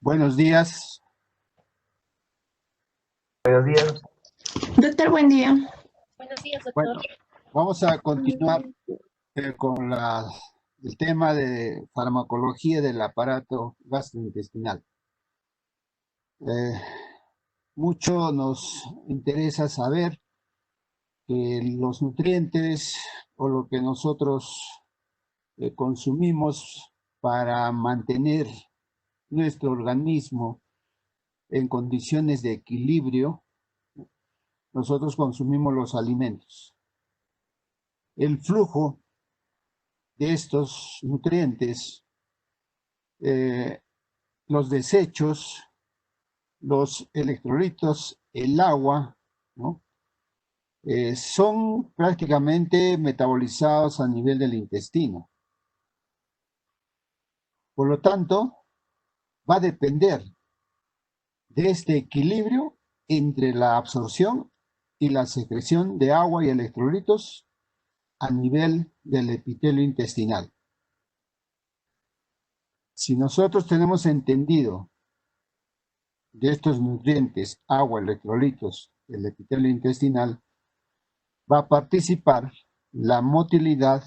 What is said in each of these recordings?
Buenos días. Buenos días. Doctor, buen día. Buenos días, doctor. Bueno, vamos a continuar con el tema de farmacología del aparato gastrointestinal. Mucho nos interesa saber que los nutrientes o lo que nosotros consumimos para mantener nuestro organismo en condiciones de equilibrio, nosotros consumimos los alimentos. El flujo de estos nutrientes, los desechos, los electrolitos, el agua, ¿no? Son prácticamente metabolizados a nivel del intestino. Por lo tanto, va a depender de este equilibrio entre la absorción y la secreción de agua y electrolitos a nivel del epitelio intestinal. Si nosotros tenemos entendido de estos nutrientes, agua, electrolitos, el epitelio intestinal, va a participar la motilidad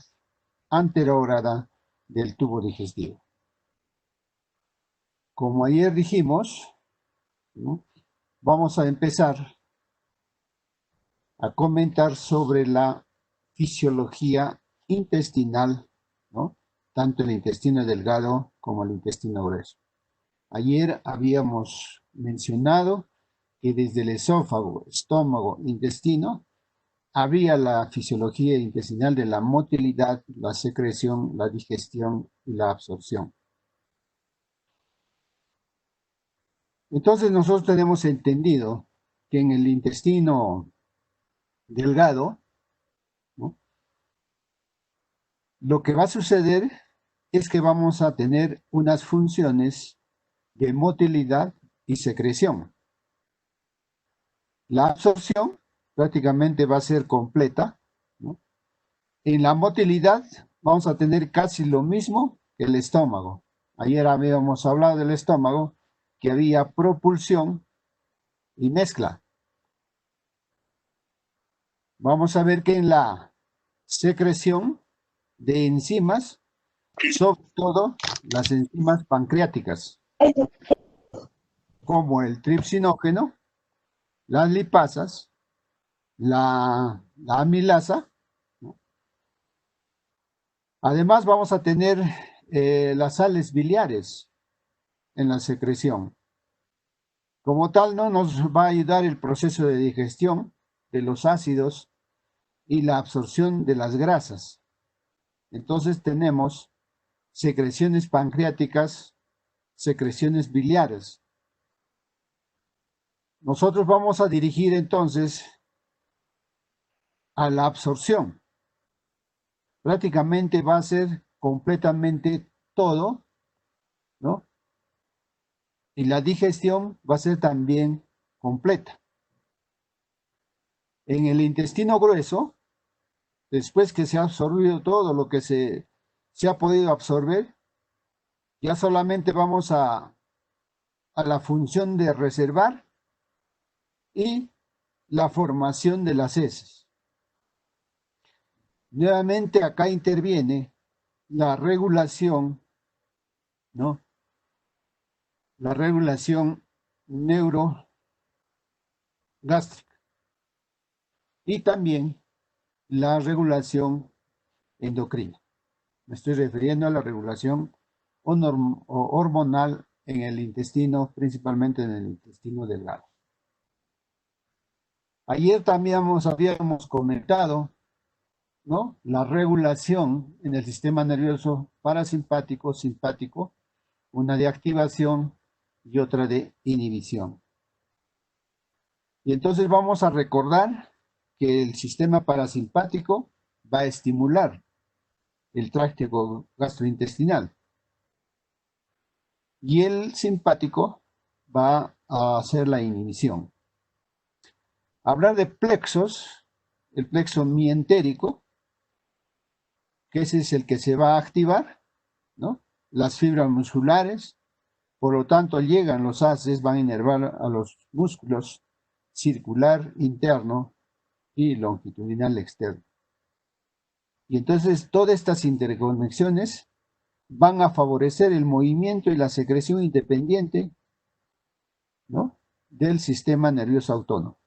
anterógrada del tubo digestivo. Como ayer dijimos, ¿no? Vamos a empezar a comentar sobre la fisiología intestinal, ¿no? Tanto el intestino delgado como el intestino grueso. Ayer habíamos mencionado que desde el esófago, estómago, intestino, había la fisiología intestinal de la motilidad, la secreción, la digestión y la absorción. Entonces nosotros tenemos entendido que en el intestino delgado, ¿no? Lo que va a suceder es que vamos a tener unas funciones de motilidad y secreción. La absorción prácticamente va a ser completa, ¿no? En la motilidad vamos a tener casi lo mismo que el estómago. Ayer habíamos hablado del estómago, que había propulsión y mezcla. Vamos a ver que en la secreción de enzimas, sobre todo las enzimas pancreáticas, como el tripsinógeno, las lipasas, la amilasa, ¿no? Además vamos a tener las sales biliares en la secreción. Como tal, no nos va a ayudar el proceso de digestión de los ácidos y la absorción de las grasas. Entonces tenemos secreciones pancreáticas, secreciones biliares. Nosotros vamos a dirigir entonces a la absorción. Prácticamente va a ser completamente todo, ¿no? Y la digestión va a ser también completa. En el intestino grueso, después que se ha absorbido todo lo que se ha podido absorber, ya solamente vamos a la función de reservar y la formación de las heces. Nuevamente acá interviene la regulación, ¿no? La regulación neurogástrica y también la regulación endocrina. Me estoy refiriendo a la regulación hormonal en el intestino, principalmente en el intestino delgado. Ayer también habíamos comentado, ¿no? La regulación en el sistema nervioso parasimpático, simpático, una de activación y otra de inhibición. Y entonces vamos a recordar que el sistema parasimpático va a estimular el tracto gastrointestinal y el simpático va a hacer la inhibición. Hablar de plexos, el plexo mientérico, que ese es el que se va a activar, ¿no? Las fibras musculares, Por lo tanto, llegan los haces, van a inervar a los músculos circular interno y longitudinal externo. Y entonces todas estas interconexiones van a favorecer el movimiento y la secreción independiente, ¿no?, del sistema nervioso autónomo.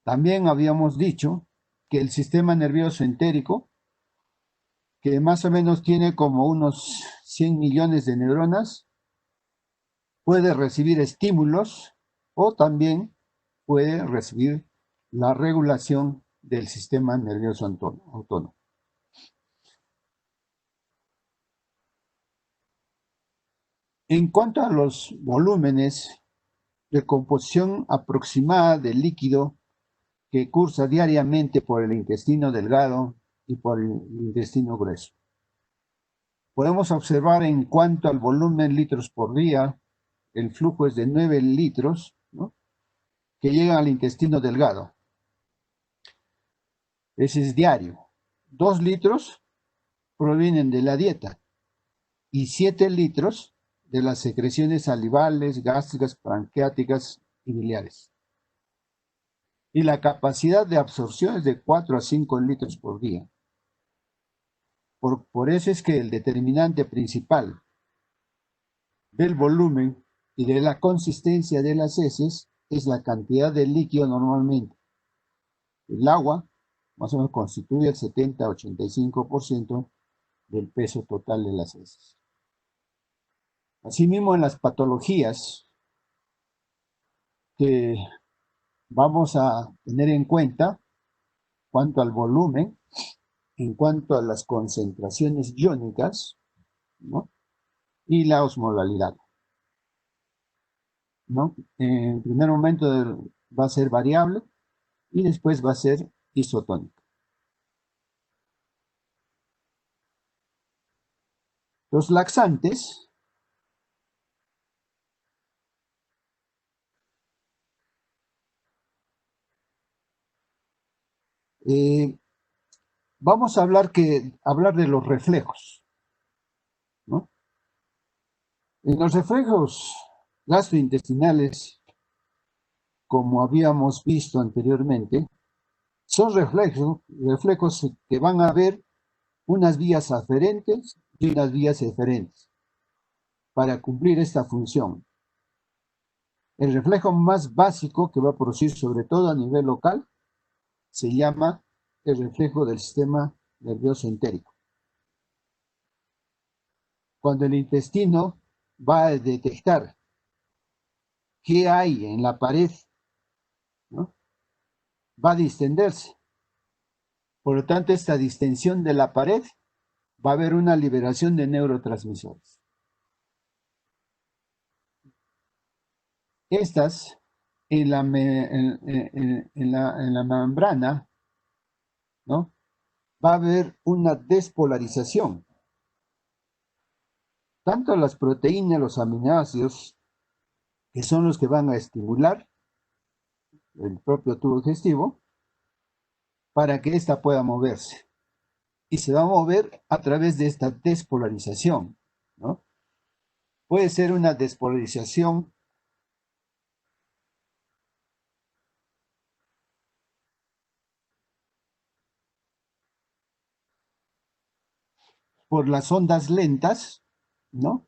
También habíamos dicho que el sistema nervioso entérico, que más o menos tiene como unos 100 millones de neuronas, puede recibir estímulos o también puede recibir la regulación del sistema nervioso autónomo. En cuanto a los volúmenes de composición aproximada del líquido que cursa diariamente por el intestino delgado y por el intestino grueso, podemos observar en cuanto al volumen litros por día, el flujo es de 9 litros, ¿no?, que llegan al intestino delgado. Ese es diario. 2 litros provienen de la dieta y 7 litros de las secreciones salivales, gástricas, pancreáticas y biliares. Y la capacidad de absorción es de 4 a 5 litros por día. Por eso es que el determinante principal del volumen y de la consistencia de las heces es la cantidad de líquido normalmente. El agua más o menos constituye el 70-85% del peso total de las heces. Asimismo, en las patologías que vamos a tener en cuenta, cuanto al volumen, en cuanto a las concentraciones iónicas, ¿no?, y la osmolalidad, ¿no? En primer momento va a ser variable y después va a ser isotónica. Los laxantes vamos a hablar de los reflejos, ¿no? En los reflejos gastrointestinales, como habíamos visto anteriormente, son reflejos que van a haber unas vías aferentes y unas vías eferentes para cumplir esta función. El reflejo más básico que va a producir, sobre todo a nivel local, se llama el reflejo del sistema nervioso entérico. Cuando el intestino va a detectar qué hay en la pared, ¿no?, va a distenderse. Por lo tanto, esta distensión de la pared va a haber una liberación de neurotransmisores. Estas, en la membrana, ¿no?, va a haber una despolarización. Tanto las proteínas, los aminoácidos, que son los que van a estimular el propio tubo digestivo, para que ésta pueda moverse. Y se va a mover a través de esta despolarización, ¿no? Puede ser una despolarización por las ondas lentas, ¿no?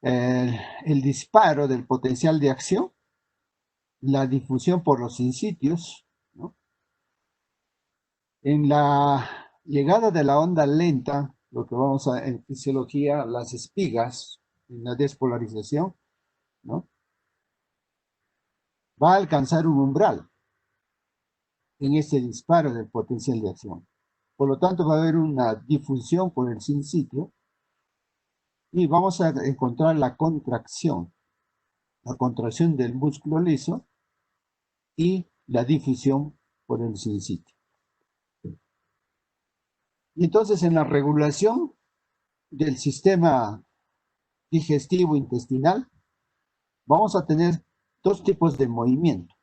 El disparo del potencial de acción, la difusión por los sinsitios, ¿no? En la llegada de la onda lenta, lo que vamos a en fisiología, las espigas, en la despolarización, ¿no?, va a alcanzar un umbral en este disparo del potencial de acción. Por lo tanto, va a haber una difusión por el sinsitio y vamos a encontrar la contracción del músculo liso y la difusión por el sinsitio. Y entonces, en la regulación del sistema digestivo intestinal, vamos a tener dos tipos de movimiento,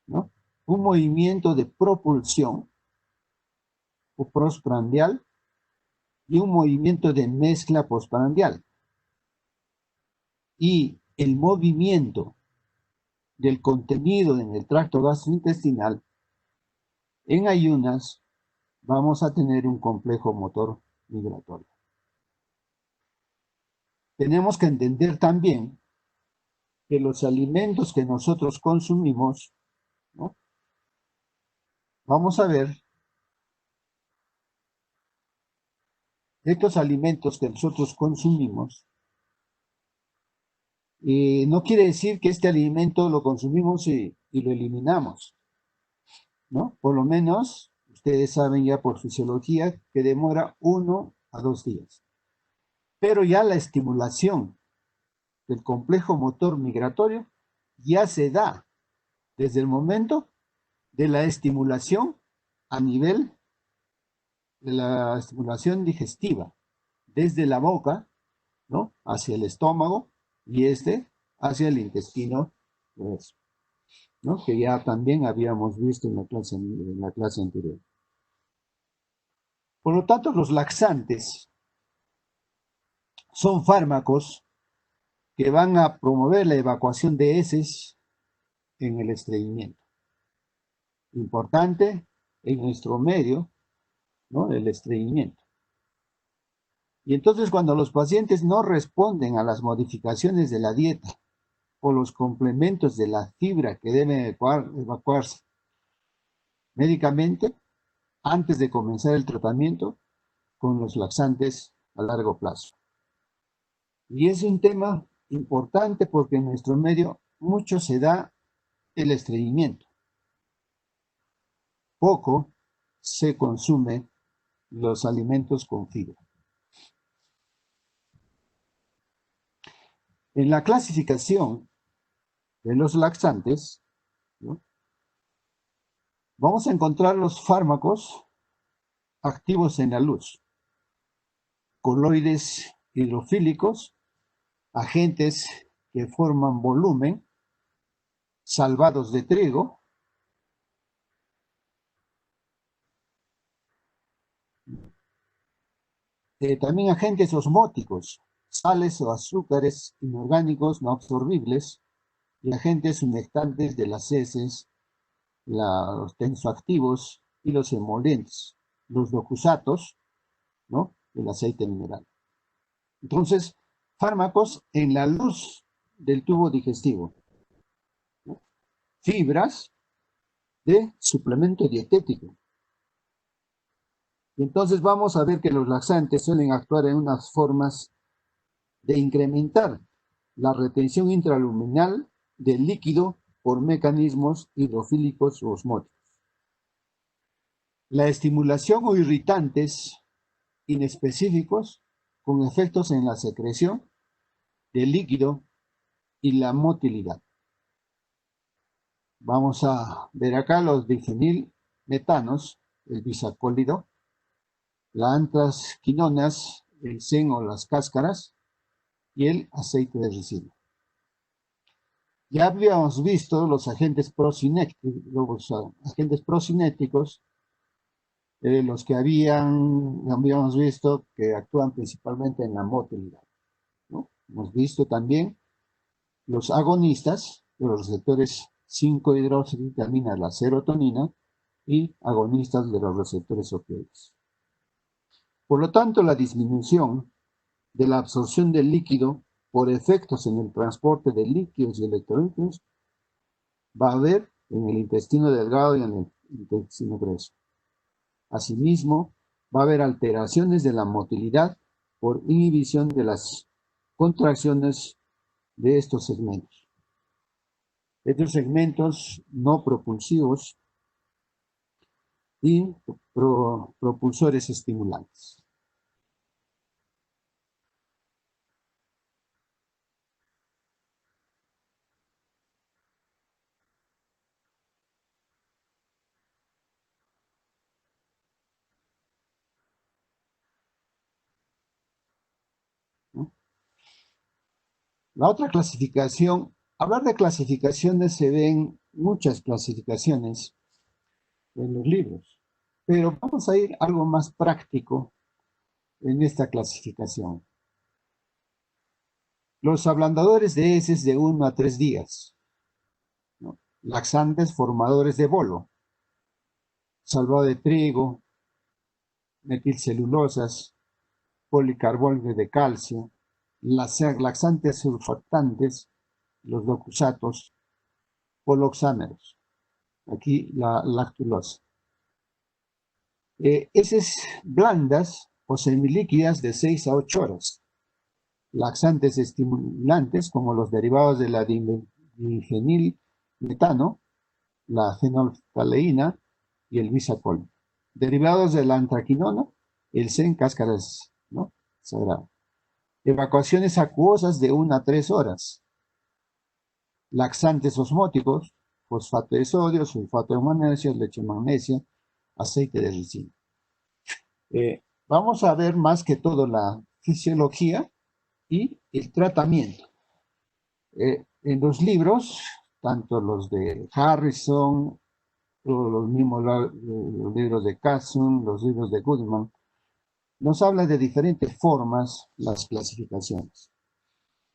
¿no? Un movimiento de propulsión o postprandial y un movimiento de mezcla postprandial. y el movimiento del contenido en el tracto gastrointestinal, en ayunas vamos a tener un complejo motor migratorio. Tenemos que entender también que los alimentos que nosotros consumimos, ¿no? Vamos a ver, estos alimentos que nosotros consumimos, no quiere decir que este alimento lo consumimos y lo eliminamos, ¿no? Por lo menos, ustedes saben ya por fisiología que demora 1 a 2 días. Pero ya la estimulación del complejo motor migratorio ya se da desde el momento de la estimulación a nivel de la estimulación digestiva, desde la boca, ¿no? Hacia el estómago y hacia el intestino grueso, ¿no? Que ya también habíamos visto en la clase anterior. Por lo tanto, los laxantes son fármacos que van a promover la evacuación de heces en el estreñimiento. Importante en nuestro medio, ¿no? El estreñimiento. Y entonces cuando los pacientes no responden a las modificaciones de la dieta o los complementos de la fibra que deben evacuarse médicamente, antes de comenzar el tratamiento con los laxantes a largo plazo. Y es un tema importante porque en nuestro medio mucho se da el estreñimiento. Poco se consume los alimentos con fibra. En la clasificación de los laxantes, ¿no? Vamos a encontrar los fármacos activos en la luz, coloides hidrofílicos, agentes que forman volumen, salvados de trigo, también agentes osmóticos, sales o azúcares inorgánicos no absorbibles y agentes humectantes de las heces, los tensoactivos y los emolientes, los docusatos, ¿no? El aceite mineral. Entonces, fármacos en la luz del tubo digestivo, ¿no? Fibras de suplemento dietético. Y entonces vamos a ver que los laxantes suelen actuar en unas formas de incrementar la retención intraluminal del líquido por mecanismos hidrofílicos u osmóticos. La estimulación o irritantes inespecíficos con efectos en la secreción del líquido y la motilidad. Vamos a ver acá los difenilmetanos, el bisacólido, las antrasquinonas, el zen o las cáscaras y el aceite de ricino. Ya habíamos visto los agentes procinéticos, los que habíamos visto que actúan principalmente en la motilidad, ¿no? Hemos visto también los agonistas de los receptores 5-hidroxivitamina, la serotonina, y agonistas de los receptores opioides. Por lo tanto, la disminución de la absorción del líquido por efectos en el transporte de líquidos y electrolitos va a haber en el intestino delgado y en el intestino grueso. Asimismo, va a haber alteraciones de la motilidad por inhibición de las contracciones de estos segmentos. Estos segmentos no propulsivos y propulsores estimulantes. ¿No? La otra clasificación, hablar de clasificaciones, se ven muchas clasificaciones en los libros, pero vamos a ir a algo más práctico en esta clasificación. Los ablandadores de heces de 1 a 3 días, ¿no? Laxantes formadores de bolo, salvado de trigo, metilcelulosas, policarbonato de calcio, laxantes surfactantes, los docusatos, poloxámeros. Aquí la lactulosa. Heces blandas o semilíquidas de 6 a 8 horas. Laxantes estimulantes como los derivados de la difenilmetano, la fenolftaleína y el bisacol. Derivados de la antraquinona, el zen, cáscaras, ¿no? Sagrado. Evacuaciones acuosas de 1 a 3 horas. Laxantes osmóticos, fosfato de sodio, sulfato de magnesio, leche de magnesia, aceite de ricino. Vamos a ver más que todo la fisiología y el tratamiento. En los libros, tanto los de Harrison, los mismos los libros de Kasson, los libros de Goodman, nos habla de diferentes formas las clasificaciones.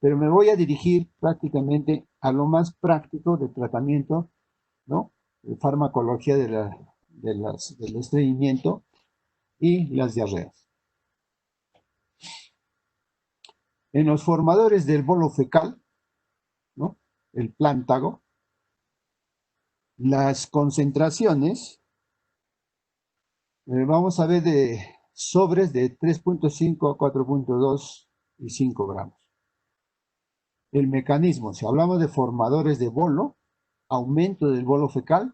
Pero me voy a dirigir prácticamente a lo más práctico de tratamiento, ¿no? De farmacología del estreñimiento y las diarreas. En los formadores del bolo fecal, ¿no? El plántago, las concentraciones, vamos a ver de sobres de 3.5 a 4.2 y 5 gramos. El mecanismo, si hablamos de formadores de bolo, aumento del bolo fecal,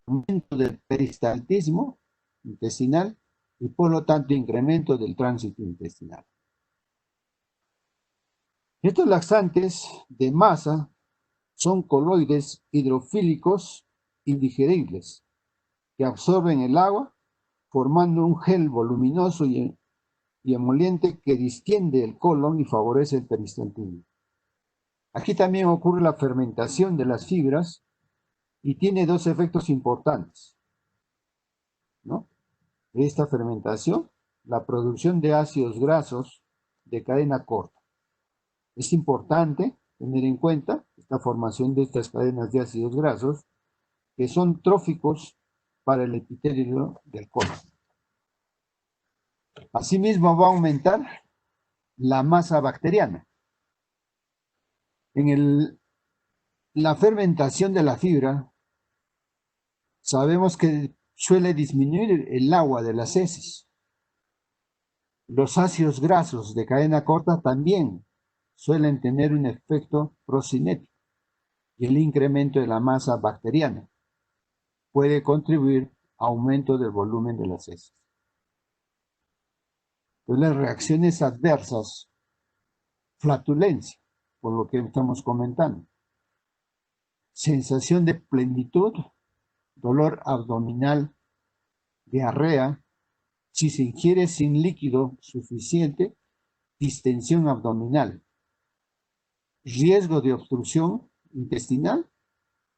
aumento del peristaltismo intestinal y por lo tanto incremento del tránsito intestinal. Estos laxantes de masa son coloides hidrofílicos indigeribles que absorben el agua formando un gel voluminoso y emoliente que distiende el colon y favorece el peristaltismo. Aquí también ocurre la fermentación de las fibras y tiene dos efectos importantes, ¿no? Esta fermentación, la producción de ácidos grasos de cadena corta. Es importante tener en cuenta esta formación de estas cadenas de ácidos grasos que son tróficos para el epitelio del colon. Asimismo, va a aumentar la masa bacteriana. En la fermentación de la fibra, sabemos que suele disminuir el agua de las heces. Los ácidos grasos de cadena corta también suelen tener un efecto procinético y el incremento de la masa bacteriana puede contribuir a aumento del volumen de las heces. Entonces, las reacciones adversas, flatulencia, por lo que estamos comentando, sensación de plenitud, dolor abdominal, diarrea, si se ingiere sin líquido suficiente, distensión abdominal, riesgo de obstrucción intestinal,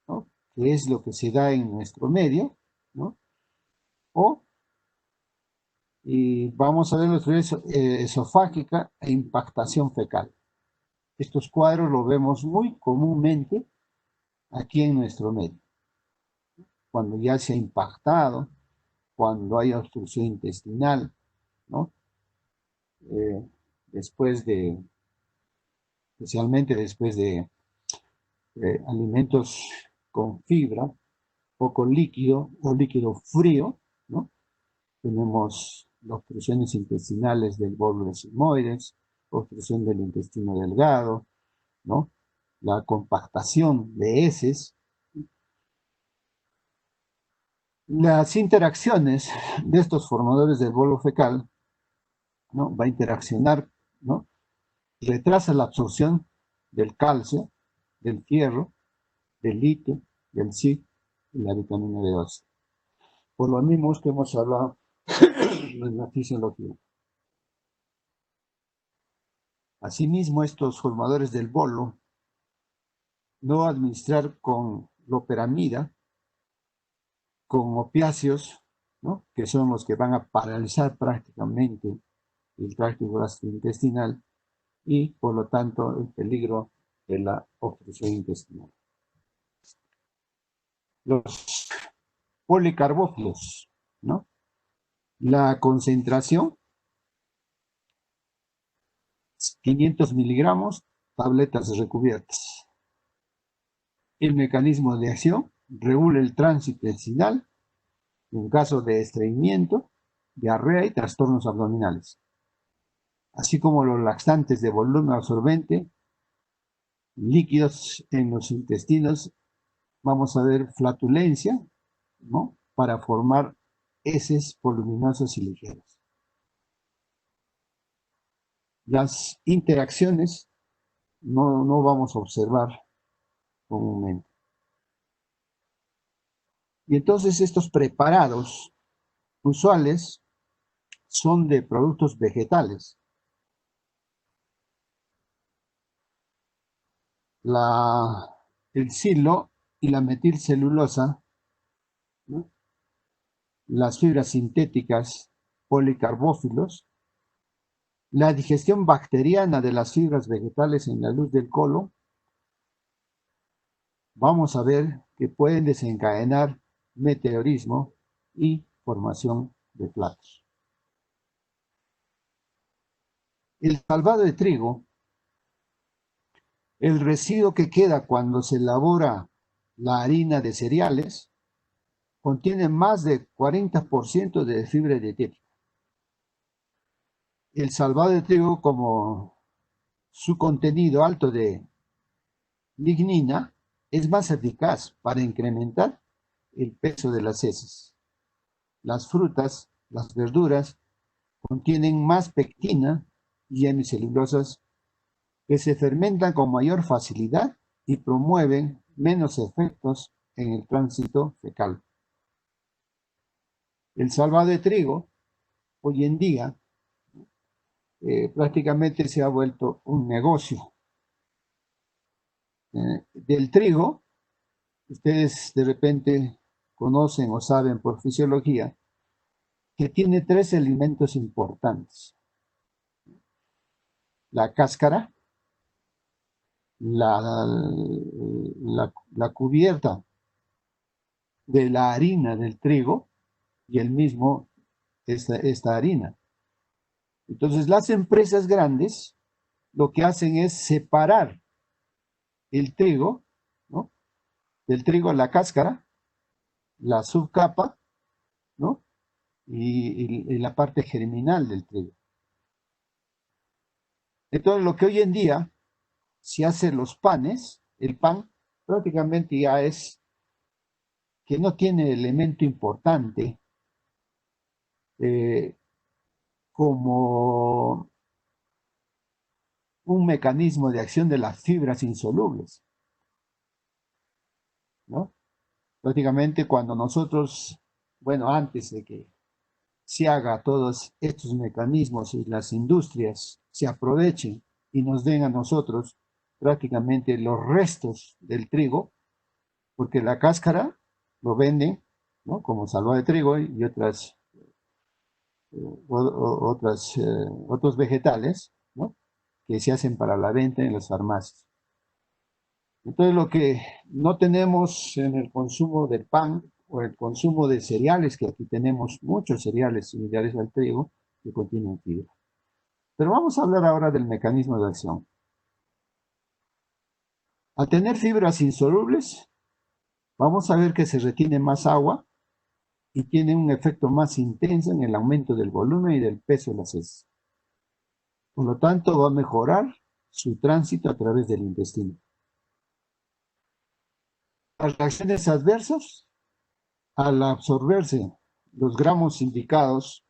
¿no? Que es lo que se da en nuestro medio, ¿no? Y vamos a ver la fluidez esofágica e impactación fecal. Estos cuadros los vemos muy comúnmente aquí en nuestro medio. Cuando ya se ha impactado, cuando hay obstrucción intestinal, ¿no? Especialmente después de alimentos con fibra, poco líquido o líquido frío, ¿no? Tenemos las obstrucciones intestinales del bolo sigmoides, obstrucción del intestino delgado, ¿no? La compactación de heces. Las interacciones de estos formadores del bolo fecal, ¿no? Va a interaccionar, ¿no? Retrasa la absorción del calcio, del fierro, del litio, del zinc y la vitamina B12. Por lo mismo que hemos hablado en la fisiología. Asimismo, estos formadores del bolo no administrar con loperamida, con opiáceos, ¿no? Que son los que van a paralizar prácticamente el tracto gastrointestinal, y por lo tanto el peligro de la obstrucción intestinal. Los policarbófilos, ¿no? La concentración, 500 miligramos, tabletas recubiertas. El mecanismo de acción regula el tránsito intestinal en caso de estreñimiento, diarrea y trastornos abdominales, así como los laxantes de volumen absorbente, líquidos en los intestinos. Vamos a ver flatulencia, ¿no? Para formar heces voluminosos y ligeros. Las interacciones no vamos a observar comúnmente. Y entonces estos preparados usuales son de productos vegetales. El silo y la metilcelulosa, ¿no? Las fibras sintéticas, policarbófilos, la digestión bacteriana de las fibras vegetales en la luz del colon. Vamos a ver que pueden desencadenar meteorismo y formación de platos. El salvado de trigo, el residuo que queda cuando se elabora la harina de cereales, contiene más de 40% de fibra dietética. El salvado de trigo, como su contenido alto de lignina, es más eficaz para incrementar el peso de las heces. Las frutas, las verduras, contienen más pectina y hemicelulosas que se fermentan con mayor facilidad y promueven menos efectos en el tránsito fecal. El salvado de trigo, hoy en día, prácticamente se ha vuelto un negocio. Del trigo, ustedes de repente conocen o saben por fisiología que tiene 3 elementos importantes: la cáscara, la cubierta de la harina del trigo y el mismo esta harina. Entonces las empresas grandes lo que hacen es separar el trigo, ¿no? Del trigo la cáscara, la subcapa, ¿no? Y la parte germinal del trigo. Entonces lo que hoy en día se hace los panes, el pan prácticamente ya es que no tiene elemento importante como un mecanismo de acción de las fibras insolubles, ¿no? Prácticamente cuando nosotros, bueno, antes de que se haga todos estos mecanismos y las industrias se aprovechen y nos den a nosotros prácticamente los restos del trigo, porque la cáscara lo venden, ¿no? Como salvado de trigo y otros vegetales, ¿no? Que se hacen para la venta en las farmacias. Entonces, lo que no tenemos en el consumo del pan o el consumo de cereales, que aquí tenemos muchos cereales similares al trigo que contienen fibra. Pero vamos a hablar ahora del mecanismo de acción. Al tener fibras insolubles, vamos a ver que se retiene más agua y tiene un efecto más intenso en el aumento del volumen y del peso de las heces. Por lo tanto, va a mejorar su tránsito a través del intestino. Las reacciones adversas, al absorberse los gramos indicados,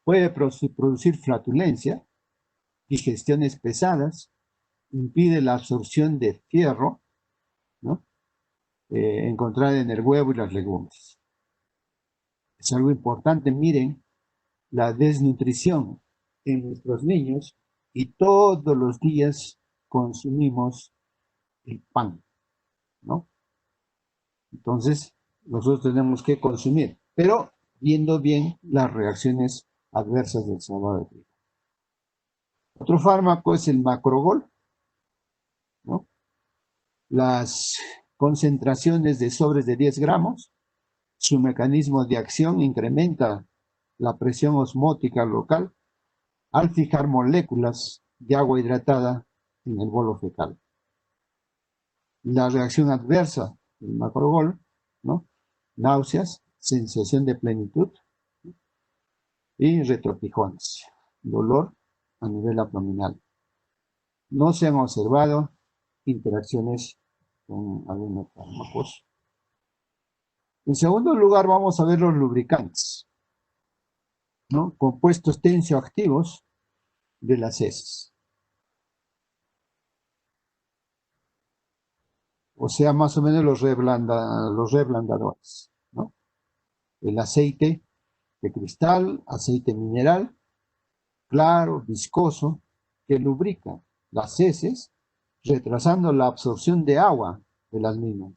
puede producir flatulencia, digestiones pesadas, impide la absorción de fierro, ¿no? Encontrada en el huevo y las legumbres. Es algo importante, miren, la desnutrición en nuestros niños, y todos los días consumimos el pan, ¿no? Entonces, nosotros tenemos que consumir, pero viendo bien las reacciones adversas del salvado de trigo. Otro fármaco es el macrogol, ¿no? Las concentraciones de sobres de 10 gramos, su mecanismo de acción incrementa la presión osmótica local al fijar moléculas de agua hidratada en el bolo fecal. La reacción adversa del macrogol, ¿no? Náuseas, sensación de plenitud y retortijones, dolor a nivel abdominal. No se han observado interacciones con algunos fármacos. En segundo lugar, vamos a ver los lubricantes, ¿no? Compuestos tensioactivos de las heces. O sea, más o menos los reblandadores, ¿no? El aceite de cristal, aceite mineral, claro, viscoso, que lubrica las heces, retrasando la absorción de agua de las mismas.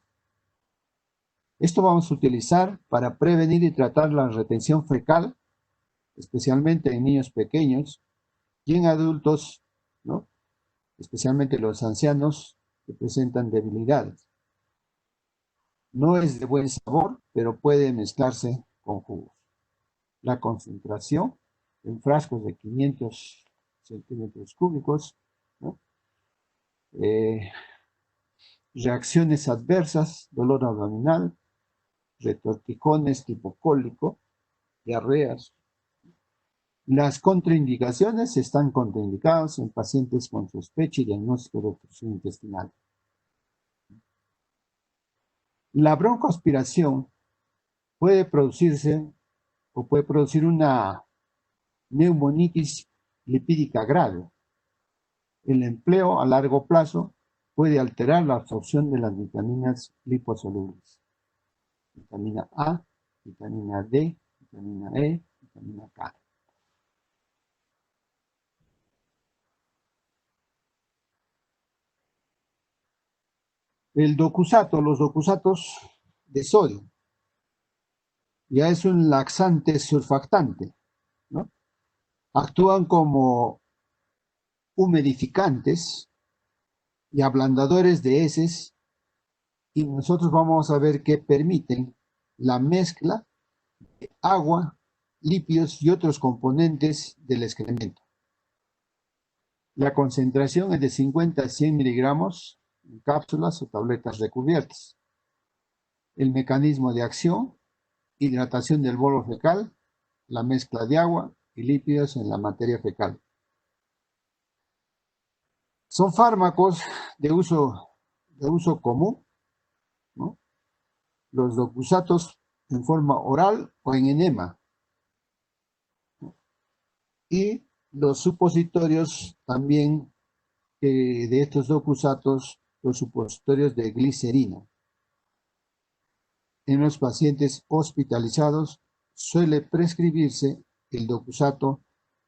Esto vamos a utilizar para prevenir y tratar la retención fecal, especialmente en niños pequeños y en adultos, ¿no? Especialmente los ancianos que presentan debilidades. No es de buen sabor, pero puede mezclarse con jugos. La concentración en frascos de 500 centímetros cúbicos, ¿no? Reacciones adversas, dolor abdominal, retortijones tipo cólico, diarreas. Las contraindicaciones están contraindicadas en pacientes con sospecha y diagnóstico de obstrucción intestinal. La broncoaspiración puede producirse o puede producir una neumonitis lipídica grave. El empleo a largo plazo puede alterar la absorción de las vitaminas liposolubles. Vitamina A, vitamina D, vitamina E, vitamina K. El docusato, los docusatos de sodio, ya es un laxante surfactante, ¿no? Actúan como humidificantes y ablandadores de heces, y nosotros vamos a ver que permiten la mezcla de agua, lípidos y otros componentes del excremento. La concentración es de 50 a 100 miligramos en cápsulas o tabletas recubiertas. El mecanismo de acción: hidratación del bolo fecal, la mezcla de agua y lípidos en la materia fecal. Son fármacos de uso común, ¿no? Los docusatos en forma oral o en enema, ¿no? Y los supositorios también de estos docusatos, los supositorios de glicerina. En los pacientes hospitalizados suele prescribirse el docusato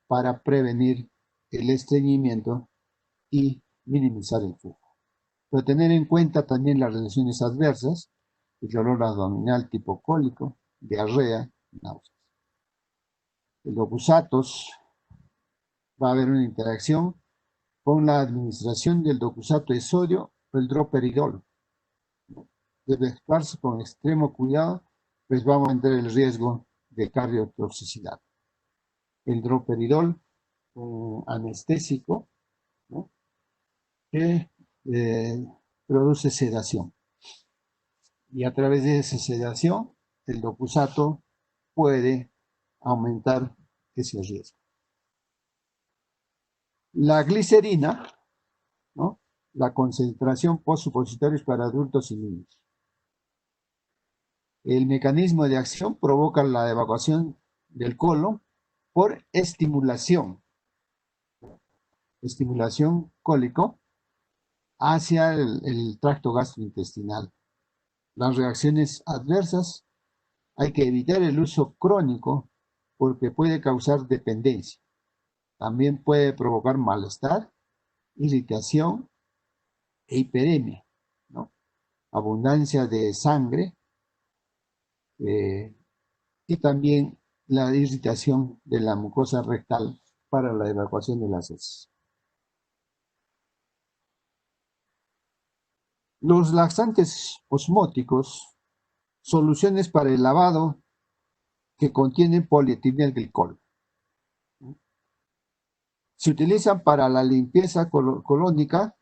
para prevenir el estreñimiento y minimizar el flujo. Pero tener en cuenta también las reacciones adversas, el dolor abdominal tipo cólico, diarrea, náuseas. El docusatos va a haber una interacción con la administración del docusato de sodio o el droperidol. Debe actuarse con extremo cuidado, pues vamos a entrar en el riesgo de cardiotoxicidad. El droperidol, un anestésico, ¿no? Que produce sedación. Y a través de esa sedación, el docusato puede aumentar ese riesgo. La glicerina, ¿no? La concentración postsupositorios para adultos y niños. El mecanismo de acción provoca la evacuación del colon por estimulación cólico hacia el tracto gastrointestinal. Las reacciones adversas: hay que evitar el uso crónico porque puede causar dependencia. También puede provocar malestar, irritación e hiperemia, ¿no? Abundancia de sangre y también la irritación de la mucosa rectal para la evacuación de las heces. Los laxantes osmóticos, soluciones para el lavado que contienen polietilenglicol. Se utilizan para la limpieza colónica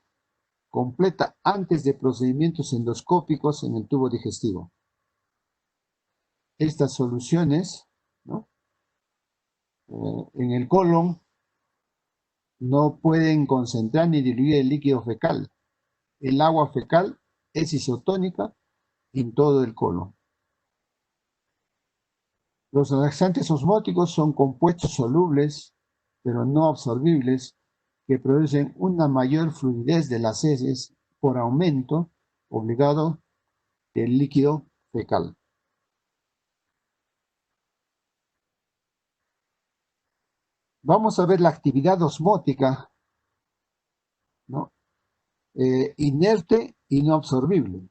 completa antes de procedimientos endoscópicos en el tubo digestivo. Estas soluciones, ¿no?, en el colon no pueden concentrar ni diluir el líquido fecal. El agua fecal es isotónica en todo el colon. Los laxantes osmóticos son compuestos solubles, pero no absorbibles, que producen una mayor fluidez de las heces por aumento obligado del líquido fecal. Vamos a ver la actividad osmótica, ¿no?, inerte y no absorbible.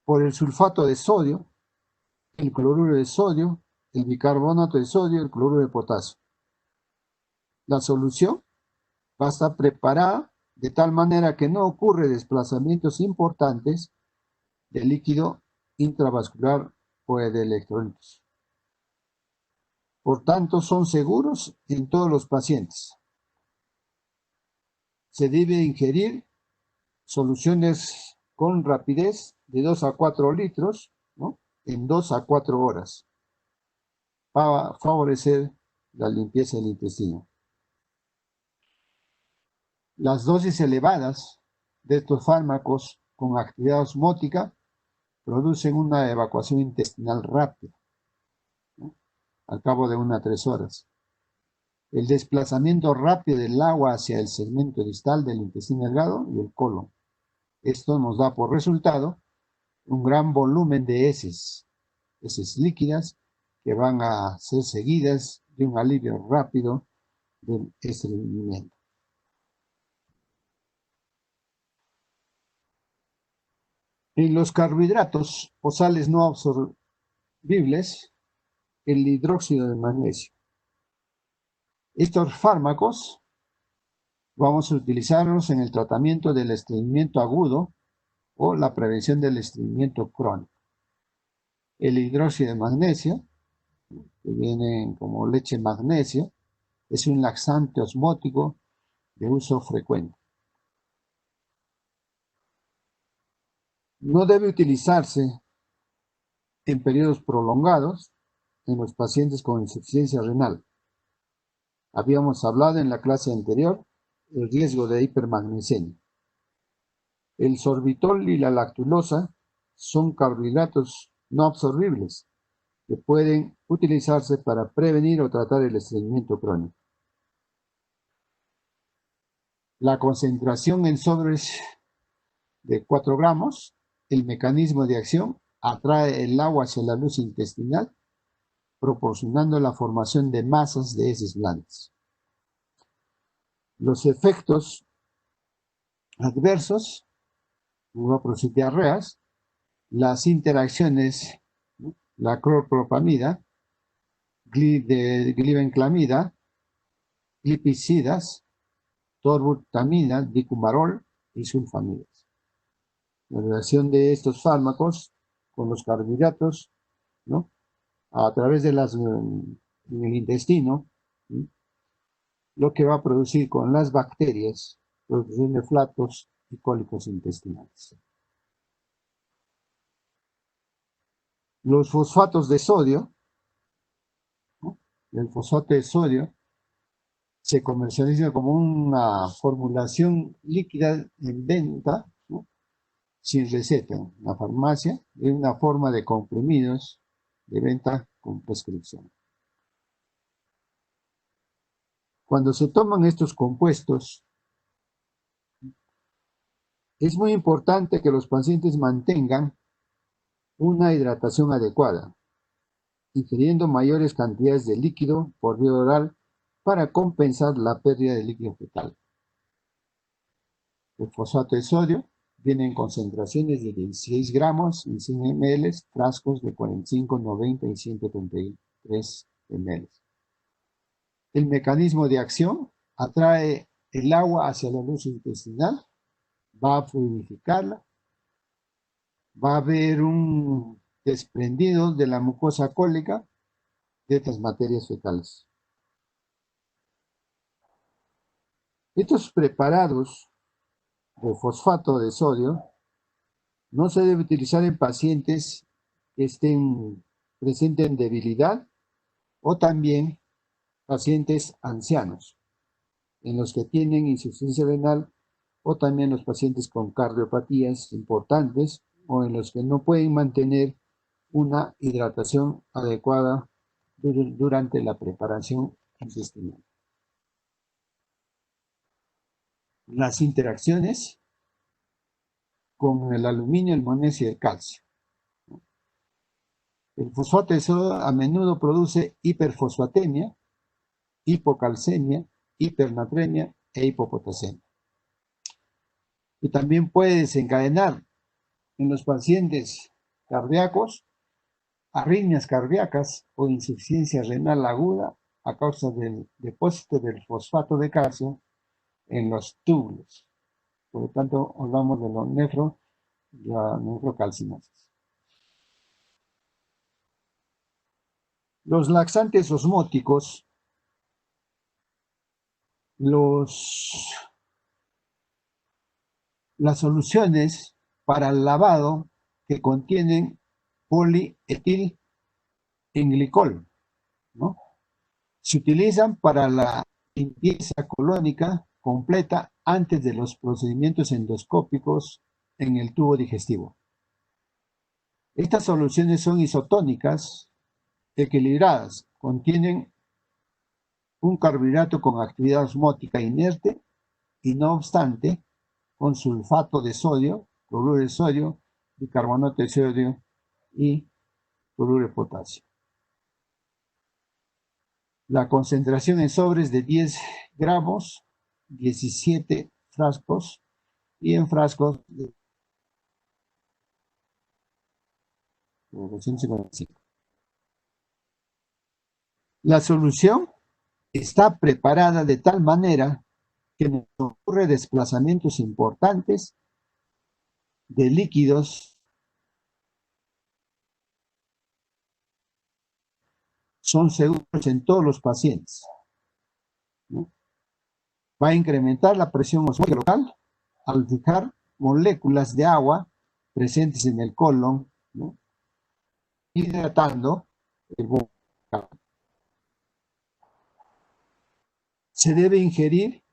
Por el sulfato de sodio, el cloruro de sodio, el bicarbonato de sodio, el cloruro de potasio. La solución va a estar preparada de tal manera que no ocurre desplazamientos importantes del líquido intravascular o de electrolitos. Por tanto, son seguros en todos los pacientes. Se debe ingerir soluciones con rapidez de 2 a 4 litros, ¿no?, en 2 a 4 horas para favorecer la limpieza del intestino. Las dosis elevadas de estos fármacos con actividad osmótica producen una evacuación intestinal rápida, ¿no?, al cabo de 1 a 3 horas. El desplazamiento rápido del agua hacia el segmento distal del intestino delgado y el colon. Esto nos da por resultado un gran volumen de heces líquidas que van a ser seguidas de un alivio rápido del estreñimiento. En los carbohidratos o sales no absorbibles, el hidróxido de magnesio. Estos fármacos vamos a utilizarlos en el tratamiento del estreñimiento agudo o la prevención del estreñimiento crónico. El hidróxido de magnesio, que viene como leche magnesio, es un laxante osmótico de uso frecuente. No debe utilizarse en periodos prolongados en los pacientes con insuficiencia renal. Habíamos hablado en la clase anterior el riesgo de hipermagnesemia. El sorbitol y la lactulosa son carbohidratos no absorbibles que pueden utilizarse para prevenir o tratar el estreñimiento crónico. La concentración en sobres de 4 gramos, el mecanismo de acción atrae el agua hacia la luz intestinal, proporcionando la formación de masas de heces blandas. Los efectos adversos va a producir diarreas, las interacciones, la clorpropamida, glibenclamida, glipicidas, torbutamina, dicumarol y sulfamidas. La relación de estos fármacos con los carbohidratos, ¿no?, a través de en el intestino, ¿sí?, lo que va a producir con las bacterias, producción de flatos y cólicos intestinales. Los fosfatos de sodio, ¿no?, el fosfato de sodio se comercializa como una formulación líquida en venta, ¿no?, sin receta en la farmacia, en una forma de comprimidos de venta con prescripción. Cuando se toman estos compuestos, es muy importante que los pacientes mantengan una hidratación adecuada, ingiriendo mayores cantidades de líquido por vía oral para compensar la pérdida de líquido fecal. El fosfato de sodio viene en concentraciones de 16 gramos en 100 ml, frascos de 45, 90 y 133 ml. El mecanismo de acción atrae el agua hacia la luz intestinal, va a fluidificarla, va a haber un desprendido de la mucosa cólica de estas materias fecales. Estos preparados de fosfato de sodio no se debe utilizar en pacientes que presenten debilidad o también pacientes ancianos, en los que tienen insuficiencia renal o también los pacientes con cardiopatías importantes o en los que no pueden mantener una hidratación adecuada durante la preparación intestinal. Las interacciones con el aluminio, el magnesio y el calcio. El fosfato de sodio a menudo produce hiperfosfatemia, hipocalcemia, hipernatremia e hipopotasemia. Y también puede desencadenar en los pacientes cardíacos arritmias cardíacas o insuficiencia renal aguda a causa del depósito del fosfato de calcio en los túbulos. Por lo tanto, hablamos de la nefrocalcinosis. Los laxantes osmóticos, las soluciones para el lavado que contienen polietilenglicol, ¿no? Se utilizan para la limpieza colónica completa antes de los procedimientos endoscópicos en el tubo digestivo. Estas soluciones son isotónicas, equilibradas, contienen un carbohidrato con actividad osmótica inerte y no obstante con sulfato de sodio, cloruro de sodio, bicarbonato de sodio y cloruro de potasio. La concentración en sobres de 10 gramos, 17 frascos y en frascos de 255. La solución está preparada de tal manera que nos ocurre desplazamientos importantes de líquidos son seguros en todos los pacientes, ¿no? Va a incrementar la presión osmótica local al fijar moléculas de agua presentes en el colon, ¿no? Hidratando el vocal. Se debe ingerir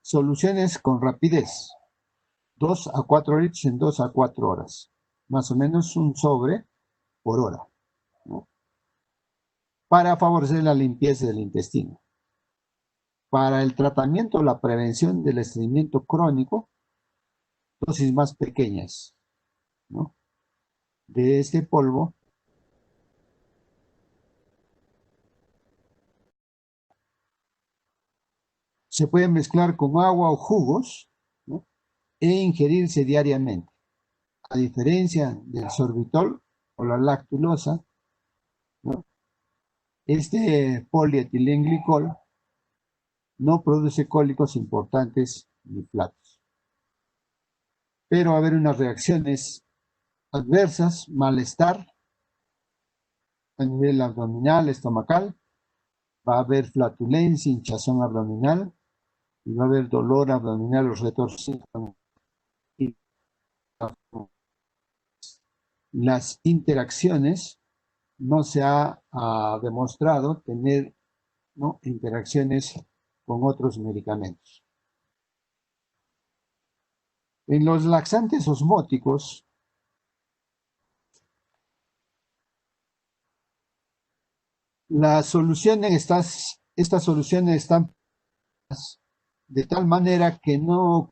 soluciones con rapidez, 2 a 4 litros en 2 a 4 horas, más o menos un sobre por hora, ¿no? Para favorecer la limpieza del intestino. Para el tratamiento o la prevención del estreñimiento crónico, dosis más pequeñas, ¿no? De este polvo se puede mezclar con agua o jugos, ¿no? E ingerirse diariamente. A diferencia del sorbitol o la lactulosa, ¿no? Este polietilenglicol no produce cólicos importantes ni platos. Pero va a haber unas reacciones adversas, malestar a nivel abdominal, estomacal, va a haber flatulencia, hinchazón abdominal, y va a haber dolor abdominal o retorsión. Las interacciones no se ha demostrado tener, ¿no?, interacciones con otros medicamentos. En los laxantes osmóticos, estas soluciones están de tal manera que no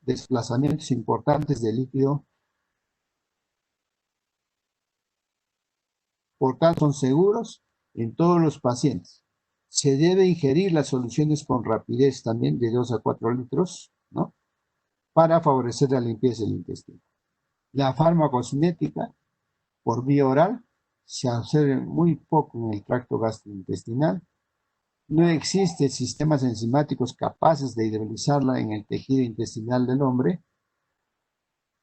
desplazamientos importantes de líquido, por tanto son seguros en todos los pacientes. Se debe ingerir las soluciones con rapidez también de 2 a 4 litros, ¿no?, para favorecer la limpieza del intestino. La farmacocinética por vía oral se observa muy poco en el tracto gastrointestinal No existen sistemas enzimáticos capaces de hidrolizarla en el tejido intestinal del hombre.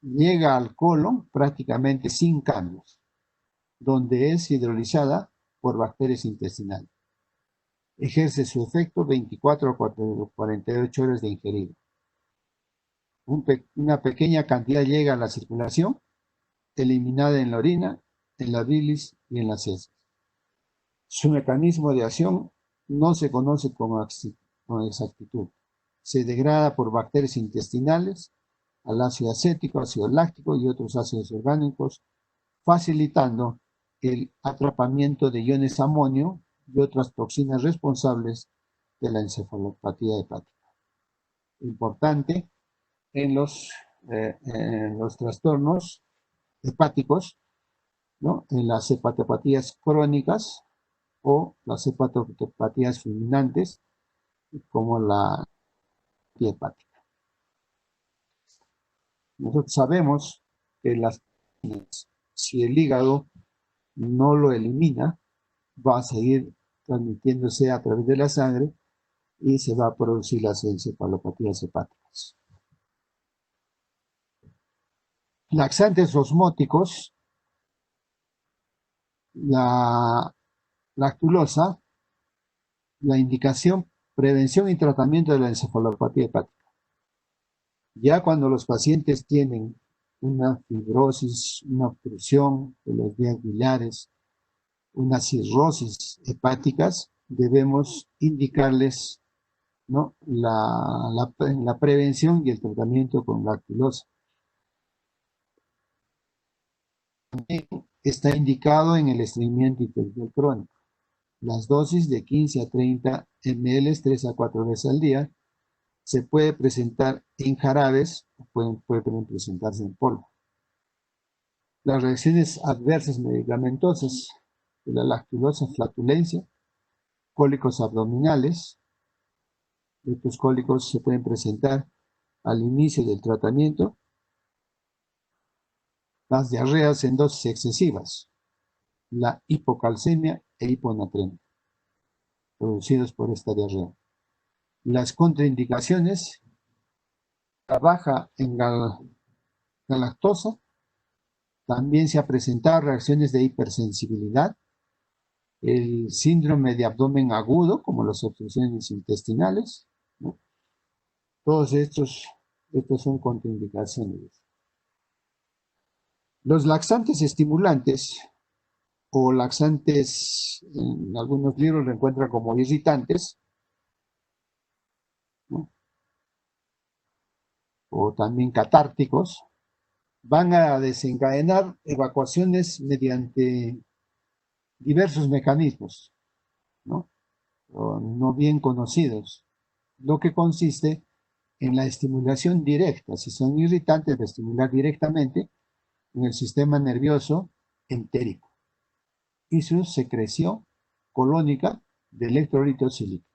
Llega al colon prácticamente sin cambios, donde es hidrolizada por bacterias intestinales. Ejerce su efecto 24 a 48 horas de ingerido. Una pequeña cantidad llega a la circulación, eliminada en la orina, en la bilis y en las heces. Su mecanismo de acción no se conoce con exactitud. Se degrada por bacterias intestinales al ácido acético, ácido láctico y otros ácidos orgánicos, facilitando el atrapamiento de iones amonio y otras toxinas responsables de la encefalopatía hepática. Importante en los trastornos hepáticos, ¿no? En las hepatopatías crónicas o las hepatopatías fulminantes, como la hepática. Nosotros sabemos que si el hígado no lo elimina, va a seguir transmitiéndose a través de la sangre y se va a producir las encefalopatías hepáticas. Laxantes osmóticos, la lactulosa, la indicación, prevención y tratamiento de la encefalopatía hepática. Ya cuando los pacientes tienen una fibrosis, una obstrucción de las vías biliares, una cirrosis hepáticas, debemos indicarles, ¿no?, la prevención y el tratamiento con lactulosa. También está indicado en el estreñimiento infeccioso crónico. Las dosis de 15 a 30 ml 3 a 4 veces al día se puede presentar en jarabes o pueden presentarse en polvo. Las reacciones adversas medicamentosas de la lactulosa, flatulencia, cólicos abdominales. Estos cólicos se pueden presentar al inicio del tratamiento. Las diarreas en dosis excesivas, la hipocalcemia e hiponatremia, producidos por esta diarrea. Las contraindicaciones, la baja en galactosa, también se ha presentado reacciones de hipersensibilidad, el síndrome de abdomen agudo, como las obstrucciones intestinales, ¿no? Todos estos son contraindicaciones. Los laxantes estimulantes o laxantes, en algunos libros lo encuentran como irritantes, ¿no?, o también catárticos, van a desencadenar evacuaciones mediante diversos mecanismos, ¿no?, no bien conocidos, lo que consiste en la estimulación directa. Si son irritantes, de estimular directamente en el sistema nervioso entérico y su secreción colónica de electrolitos silíticos.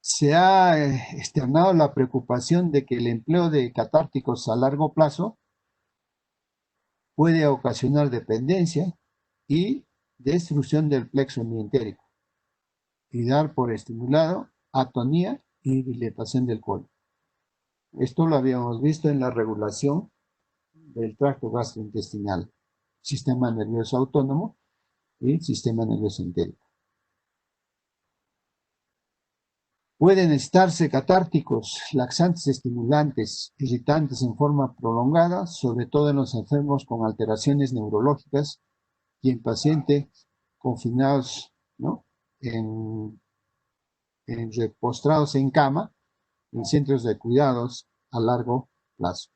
Se ha externado la preocupación de que el empleo de catárticos a largo plazo puede ocasionar dependencia y destrucción del plexo mientérico y dar por estimulado atonía y dilatación del colon. Esto lo habíamos visto en la regulación del tracto gastrointestinal, sistema nervioso autónomo y sistema nervioso entérico. Pueden necesitarse catárticos, laxantes estimulantes, irritantes en forma prolongada, sobre todo en los enfermos con alteraciones neurológicas y en pacientes confinados, ¿no?, postrados en cama, en centros de cuidados a largo plazo.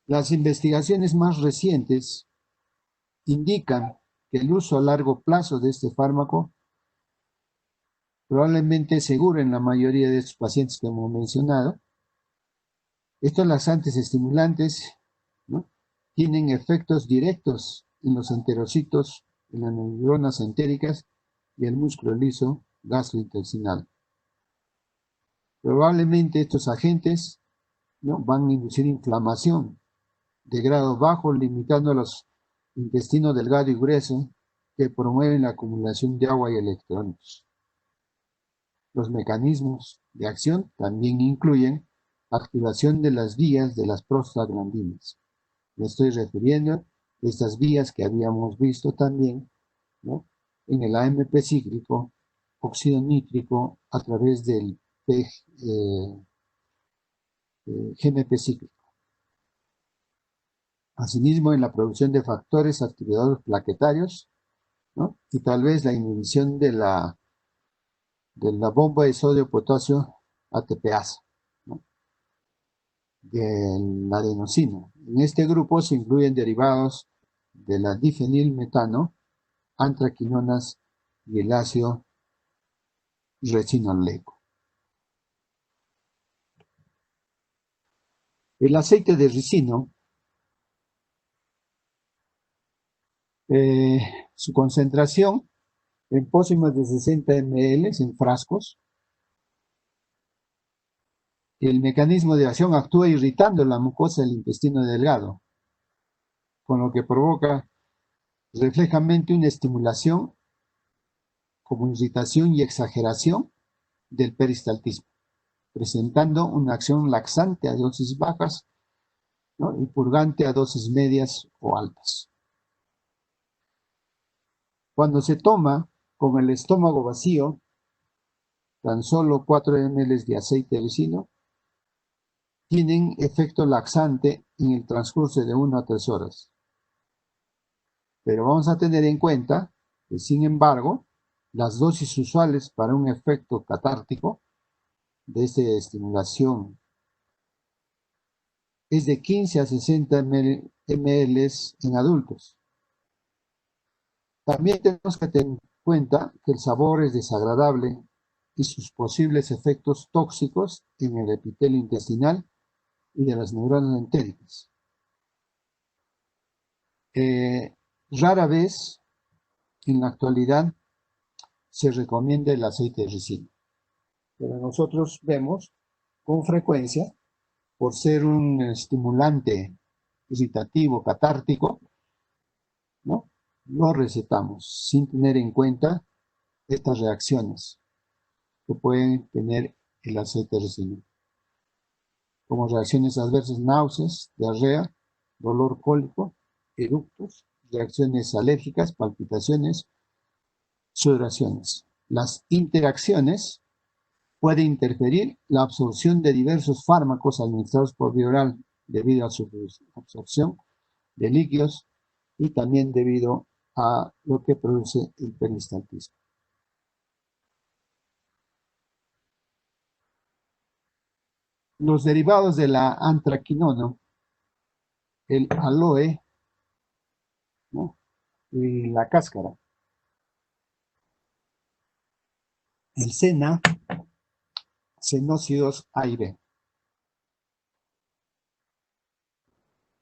Las investigaciones más recientes indican que el uso a largo plazo de este fármaco probablemente es seguro en la mayoría de estos pacientes que hemos mencionado. Estos laxantes estimulantes, ¿no?, tienen efectos directos en los enterocitos, en las neuronas entéricas y el músculo liso gastrointestinal. Probablemente estos agentes, ¿no?, van a inducir inflamación de grado bajo, limitando intestino delgado y grueso, que promueven la acumulación de agua y electrones. Los mecanismos de acción también incluyen activación de las vías de las prostaglandinas. Me estoy refiriendo a estas vías que habíamos visto también, ¿no?, en el AMP cíclico, óxido nítrico a través del GMP cíclico. Asimismo, en la producción de factores activadores plaquetarios, ¿no?, y tal vez la inhibición de la bomba de sodio-potasio ATPasa, ¿no?, de la adenosina. En este grupo se incluyen derivados de la difenilmetano, antraquinonas y el ácido resinoleico. El aceite de ricino, su concentración en pócimas de 60 ml en frascos. El mecanismo de acción actúa irritando la mucosa del intestino delgado, con lo que provoca reflejamente una estimulación como irritación y exageración del peristaltismo, presentando una acción laxante a dosis bajas, ¿no?, y purgante a dosis medias o altas. Cuando se toma con el estómago vacío, tan solo 4 ml de aceite de ricino tienen efecto laxante en el transcurso de 1 a 3 horas. Pero vamos a tener en cuenta que, sin embargo, las dosis usuales para un efecto catártico de esta estimulación es de 15 a 60 ml en adultos. También tenemos que tener en cuenta que el sabor es desagradable y sus posibles efectos tóxicos en el epitelio intestinal y de las neuronas entéricas. Rara vez en la actualidad se recomienda el aceite de ricino, pero nosotros vemos con frecuencia, por ser un estimulante irritativo, catártico, ¿no?, lo recetamos sin tener en cuenta estas reacciones que pueden tener el aceite de ricino, como reacciones adversas, náuseas, diarrea, dolor cólico, eructos, reacciones alérgicas, palpitaciones, sudoraciones. Las interacciones pueden interferir la absorción de diversos fármacos administrados por vía oral debido a su absorción de líquidos y también debido a lo que produce el peristaltismo. Los derivados de la antraquinona, el aloe, ¿no?, y la cáscara, el sena, senócidos aire.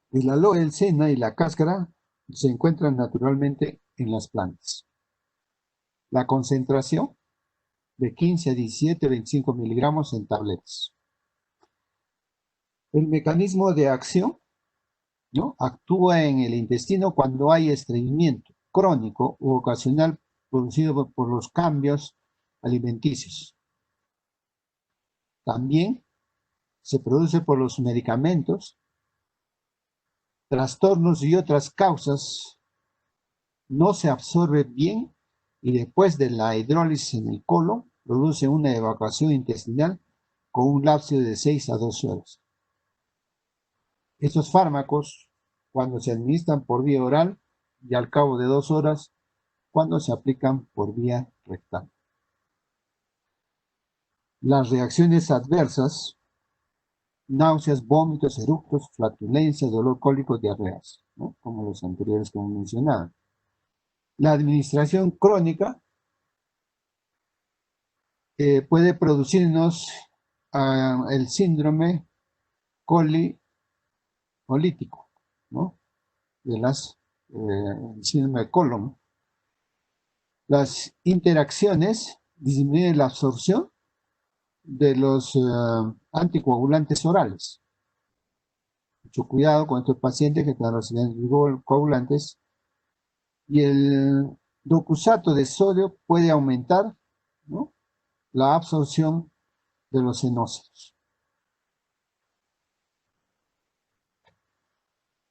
El aloe, el sena y la cáscara se encuentran naturalmente en las plantas. La concentración de 15 a 17, 25 miligramos en tabletas. El mecanismo de acción, ¿no?, actúa en el intestino cuando hay estreñimiento crónico u ocasional producido por los cambios alimenticios. También se produce por los medicamentos, trastornos y otras causas. No se absorbe bien y después de la hidrólisis en el colon produce una evacuación intestinal con un lapso de 6 a 12 horas. Estos fármacos, cuando se administran por vía oral y al cabo de 2 horas, cuando se aplican por vía rectal. Las reacciones adversas, náuseas, vómitos, eructos, flatulencia, dolor cólico, diarreas, ¿no?, como los anteriores que hemos mencionado. La administración crónica puede producirnos el síndrome colítico, ¿no?, el síndrome de colon. Las interacciones disminuyen la absorción de los anticoagulantes orales. Mucho cuidado con estos pacientes que están recibiendo coagulantes Y el docusato de sodio puede aumentar, ¿no?, la absorción de los xenócidos.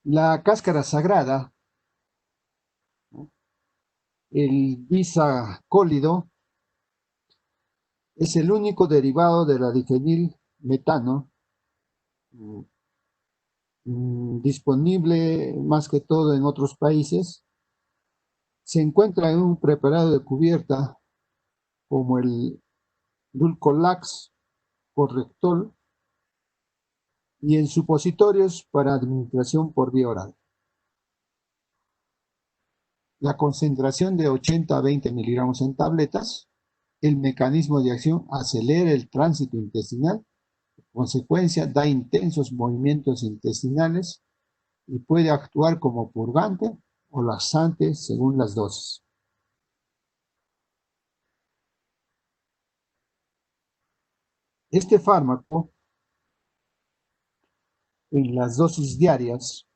La cáscara sagrada, ¿no?, el bisacólido, es el único derivado de la difenilmetano disponible más que todo en otros países. Se encuentra en un preparado de cubierta como el Dulcolax, Correctol, y en supositorios para administración por vía oral. La concentración de 80 a 20 miligramos en tabletas. El mecanismo de acción acelera el tránsito intestinal, en consecuencia da intensos movimientos intestinales y puede actuar como purgante o laxante según las dosis. Este fármaco, en las dosis diarias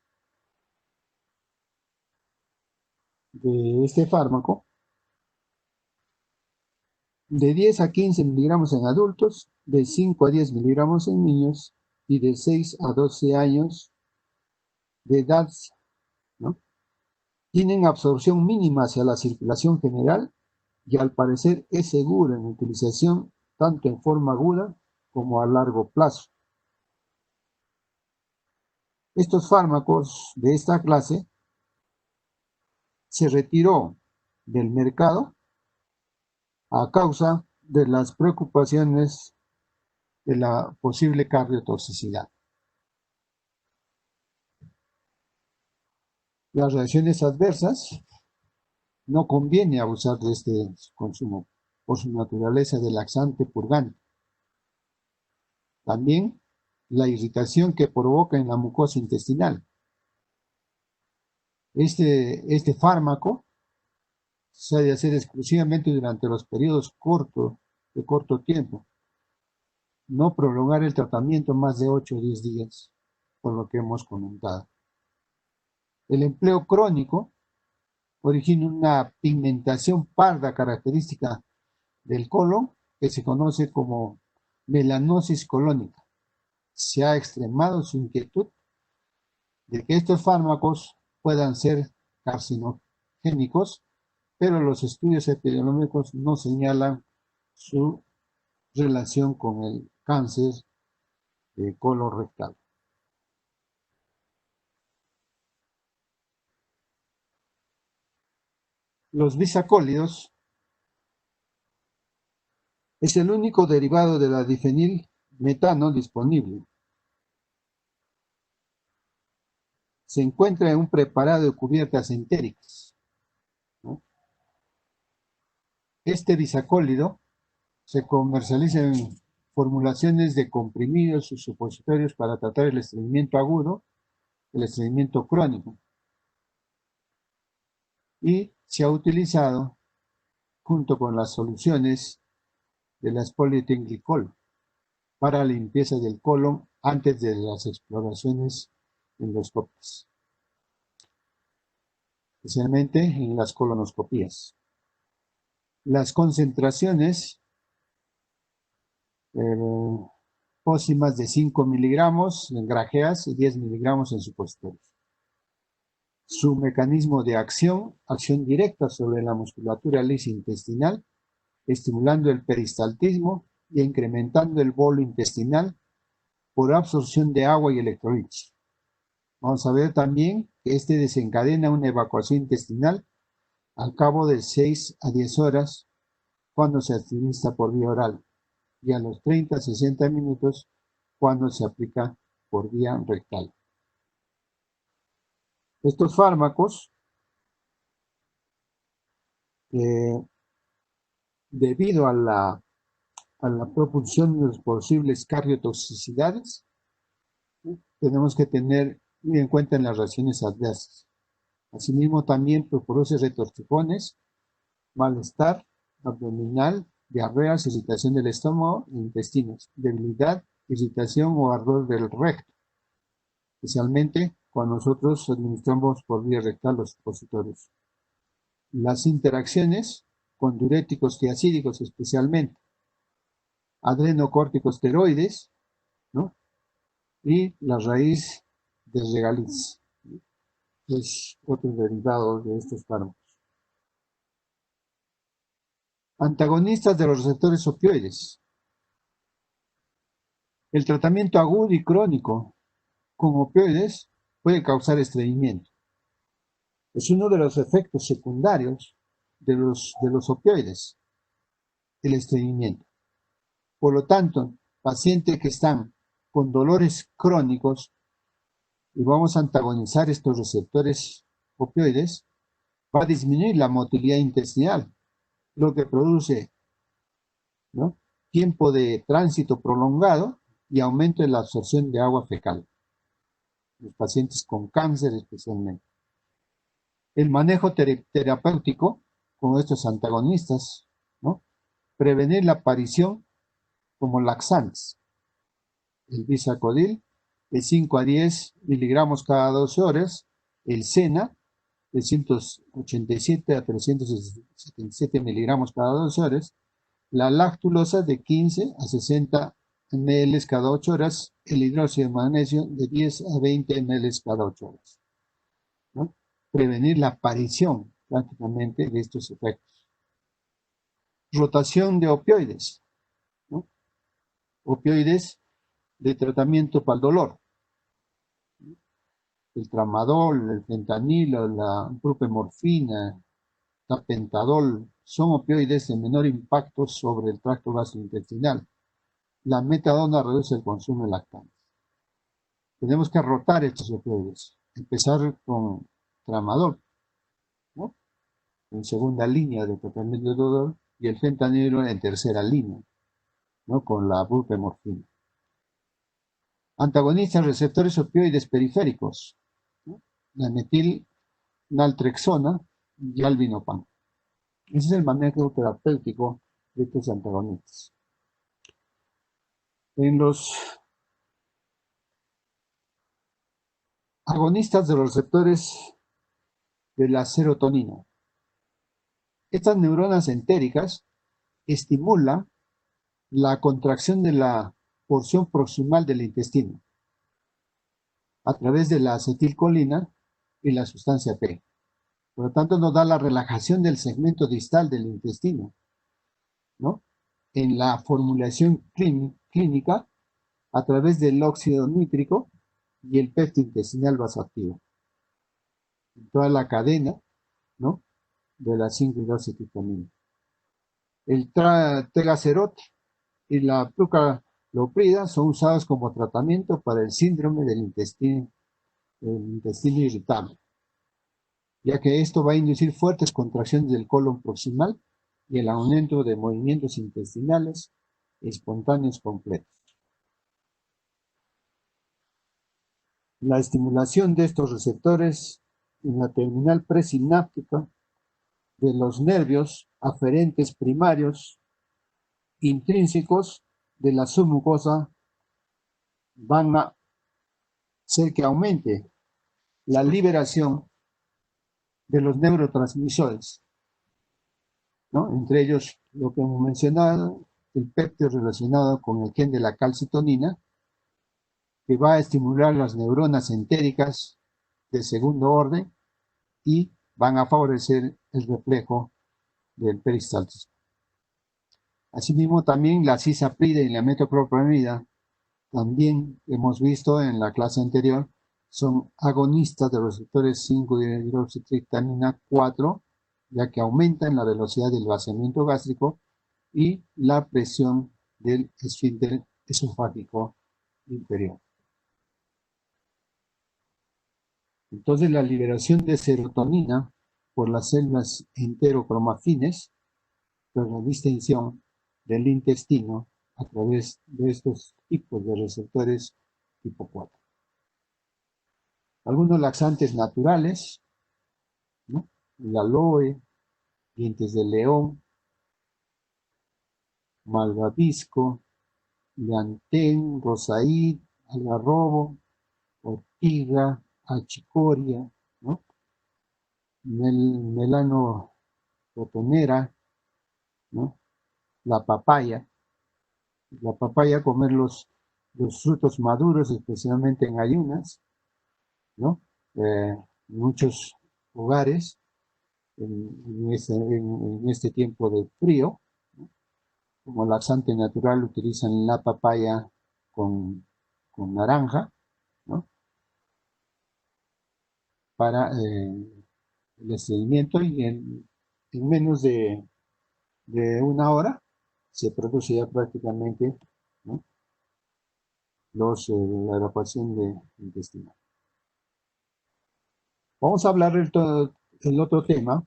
de este fármaco, de 10 a 15 miligramos en adultos, de 5 a 10 miligramos en niños y de 6 a 12 años de edad, ¿no?, tienen absorción mínima hacia la circulación general y al parecer es seguro en utilización tanto en forma aguda como a largo plazo. Estos fármacos de esta clase se retiró del mercado a causa de las preocupaciones de la posible cardiotoxicidad. Las reacciones adversas: no conviene abusar de este consumo por su naturaleza de laxante purgante. También la irritación que provoca en la mucosa intestinal. Este fármaco se ha de hacer exclusivamente durante los periodos de corto tiempo. No prolongar el tratamiento más de 8 o 10 días, por lo que hemos comentado. El empleo crónico origina una pigmentación parda característica del colon que se conoce como melanosis colónica. Se ha extremado su inquietud de que estos fármacos puedan ser carcinogénicos, pero los estudios epidemiológicos no señalan su relación con el cáncer de colon rectal. Los bisacólidos es el único derivado de la difenilmetano disponible. Se encuentra en un preparado de cubiertas entéricas, ¿no? Este bisacólido se comercializa en formulaciones de comprimidos y supositorios para tratar el estreñimiento agudo, el estreñimiento crónico, y se ha utilizado junto con las soluciones de la espolietilenglicol para la limpieza del colon antes de las exploraciones endoscópicas, especialmente en las colonoscopías. Las concentraciones pócimas de 5 miligramos en grajeas y 10 miligramos en supositorios. Su mecanismo de acción directa sobre la musculatura lisa intestinal, estimulando el peristaltismo y incrementando el bolo intestinal por absorción de agua y electrolitos. Vamos a ver también que este desencadena una evacuación intestinal al cabo de 6 a 10 horas cuando se administra por vía oral y a los 30 a 60 minutos cuando se aplica por vía rectal. Estos fármacos, debido a la propulsión de las posibles cardiotoxicidades, tenemos que tener muy en cuenta en las reacciones adversas. Asimismo, también produce retortijones, malestar abdominal, diarreas, irritación del estómago e intestinos, debilidad, irritación o ardor del recto, especialmente cuando nosotros administramos por vía rectal los supositorios. las interacciones con diuréticos tiacídicos especialmente, adrenocorticosteroides, ¿no? Y la raíz de regaliz, es otro derivado de estos fármacos. Antagonistas de los receptores opioides. El tratamiento agudo y crónico con opioides puede causar estreñimiento. Es uno de los efectos secundarios de los opioides, el estreñimiento. Por lo tanto, pacientes que están con dolores crónicos y vamos a antagonizar estos receptores opioides, va a disminuir la motilidad intestinal, lo que produce, ¿no?, tiempo de tránsito prolongado y aumento en la absorción de agua fecal. Los pacientes con cáncer especialmente. El manejo terapéutico con estos antagonistas, ¿no?, prevenir la aparición como laxantes. El bisacodil de 5 a 10 miligramos cada 12 horas, el Sena de 187 a 377 miligramos cada 12 horas, la lactulosa de 15 a 60 ml cada 8 horas, el hidróxido de magnesio de 10 a 20 ml cada 8 horas, ¿no? Prevenir la aparición prácticamente de estos efectos. Rotación de opioides, ¿no? Opioides de tratamiento para el dolor. El tramadol, el fentanilo, la buprenorfina, tapentadol, son opioides de menor impacto sobre el tracto gastrointestinal. La metadona reduce el consumo de lactantes. Tenemos que rotar estos opioides. Empezar con tramadol, ¿no?, en segunda línea de tratamiento de dolor, y el fentanilo en tercera línea, ¿no?, con la buprenorfina. Antagonistas receptores opioides periféricos, ¿no?, la metilnaltrexona y albinopan. Ese es el manejo terapéutico de estos antagonistas. En los agonistas de los receptores de la serotonina, estas neuronas entéricas estimulan la contracción de la porción proximal del intestino a través de la acetilcolina y la sustancia P. Por lo tanto, nos da la relajación del segmento distal del intestino, ¿no?, en la formulación clínica a través del óxido nítrico y el péptido intestinal vasoactivo. En toda la cadena, ¿no?, de la 5-hidroxiticamina. El tegacerot y la prucaloprida son usados como tratamiento para el síndrome del intestino irritable, ya que esto va a inducir fuertes contracciones del colon proximal y el aumento de movimientos intestinales espontáneos completos. La estimulación de estos receptores en la terminal presináptica de los nervios aferentes primarios intrínsecos de la submucosa van a hacer que aumente la liberación de los neurotransmisores, ¿no?, entre ellos lo que hemos mencionado, el péptido relacionado con el gen de la calcitonina, que va a estimular las neuronas entéricas de segundo orden y van a favorecer el reflejo del peristaltismo. Asimismo, también la cisaprida y la metoclopramida, también hemos visto en la clase anterior, son agonistas de los receptores 5-hidroxitriptamina 4, ya que aumentan la velocidad del vaciamiento gástrico y la presión del esfínter esofágico inferior. Entonces, la liberación de serotonina por las células enterocromafines, tras la distensión del intestino a través de estos tipos de receptores tipo 4. Algunos laxantes naturales, ¿no?, el aloe, dientes de león, malvavisco, llantén, rosaíd, algarrobo, ortiga, achicoria, ¿no?, melanoxidil, cotonera, ¿no? La papaya. La papaya, comer los frutos maduros, especialmente en ayunas, ¿no? En muchos hogares, en este tiempo de frío, ¿no? Como laxante natural utilizan la papaya con, naranja, ¿no? Para el estreñimiento, y en menos de una hora se produce ya prácticamente, ¿no? La evacuación intestinal. Vamos a hablar el otro tema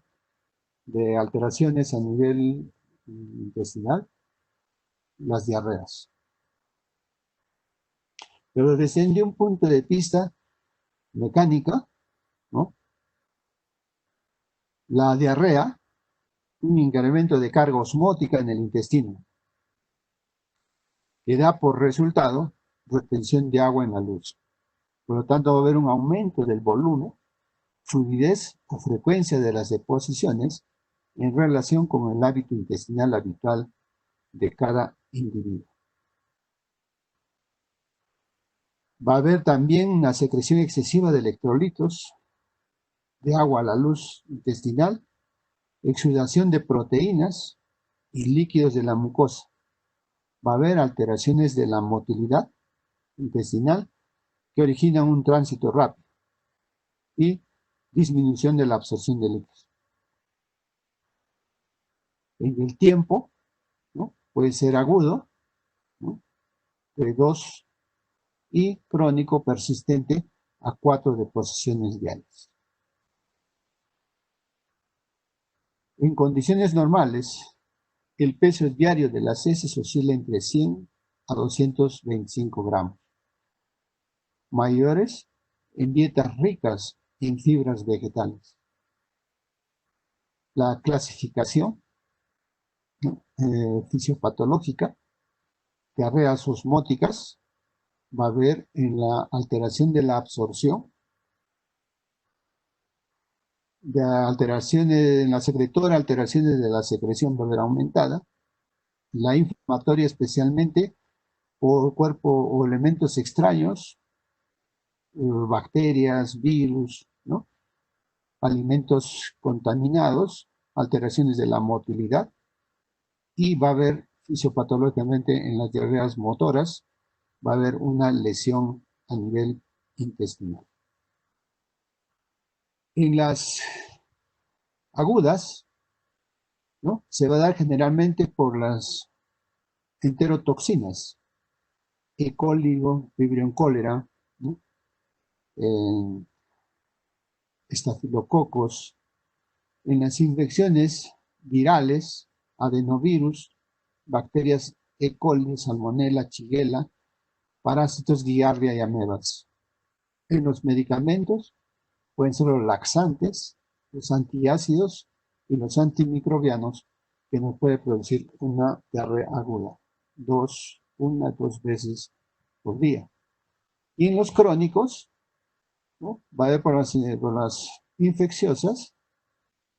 de alteraciones a nivel intestinal, las diarreas. Pero desde un punto de vista mecánica, ¿no? La diarrea, un incremento de carga osmótica en el intestino, que da por resultado retención de agua en la luz. Por lo tanto, va a haber un aumento del volumen, fluidez o frecuencia de las deposiciones en relación con el hábito intestinal habitual de cada individuo. Va a haber también una secreción excesiva de electrolitos, de agua a la luz intestinal, exudación de proteínas y líquidos de la mucosa. Va a haber alteraciones de la motilidad intestinal que originan un tránsito rápido y disminución de la absorción de líquidos. En el tiempo, ¿no? Puede ser agudo, ¿no? Precoz y crónico persistente a 4 deposiciones diarias. En condiciones normales, el peso diario de las heces oscila entre 100 a 225 gramos. Mayores en dietas ricas en fibras vegetales. La clasificación, ¿no? Fisiopatológica, diarreas osmóticas, va a haber en la alteración de la absorción, de alteraciones en la secretora, alteraciones de la secreción va a haber aumentada, la inflamatoria especialmente por cuerpo o elementos extraños, bacterias, virus, ¿no? Alimentos contaminados, alteraciones de la motilidad, y va a haber fisiopatológicamente en las diarreas motoras, va a haber una lesión a nivel intestinal. En las agudas, ¿no? Se va a dar generalmente por las enterotoxinas, E. coli, Vibrio cólera, ¿no? Estafilococos. En las infecciones virales, adenovirus, bacterias E. coli, salmonella, shigella, parásitos, giardia y amebas. En los medicamentos pueden ser los laxantes, los antiácidos y los antimicrobianos, que nos puede producir una diarrea aguda, 2 veces por día. Y en los crónicos, ¿no? Va a haber por las infecciosas,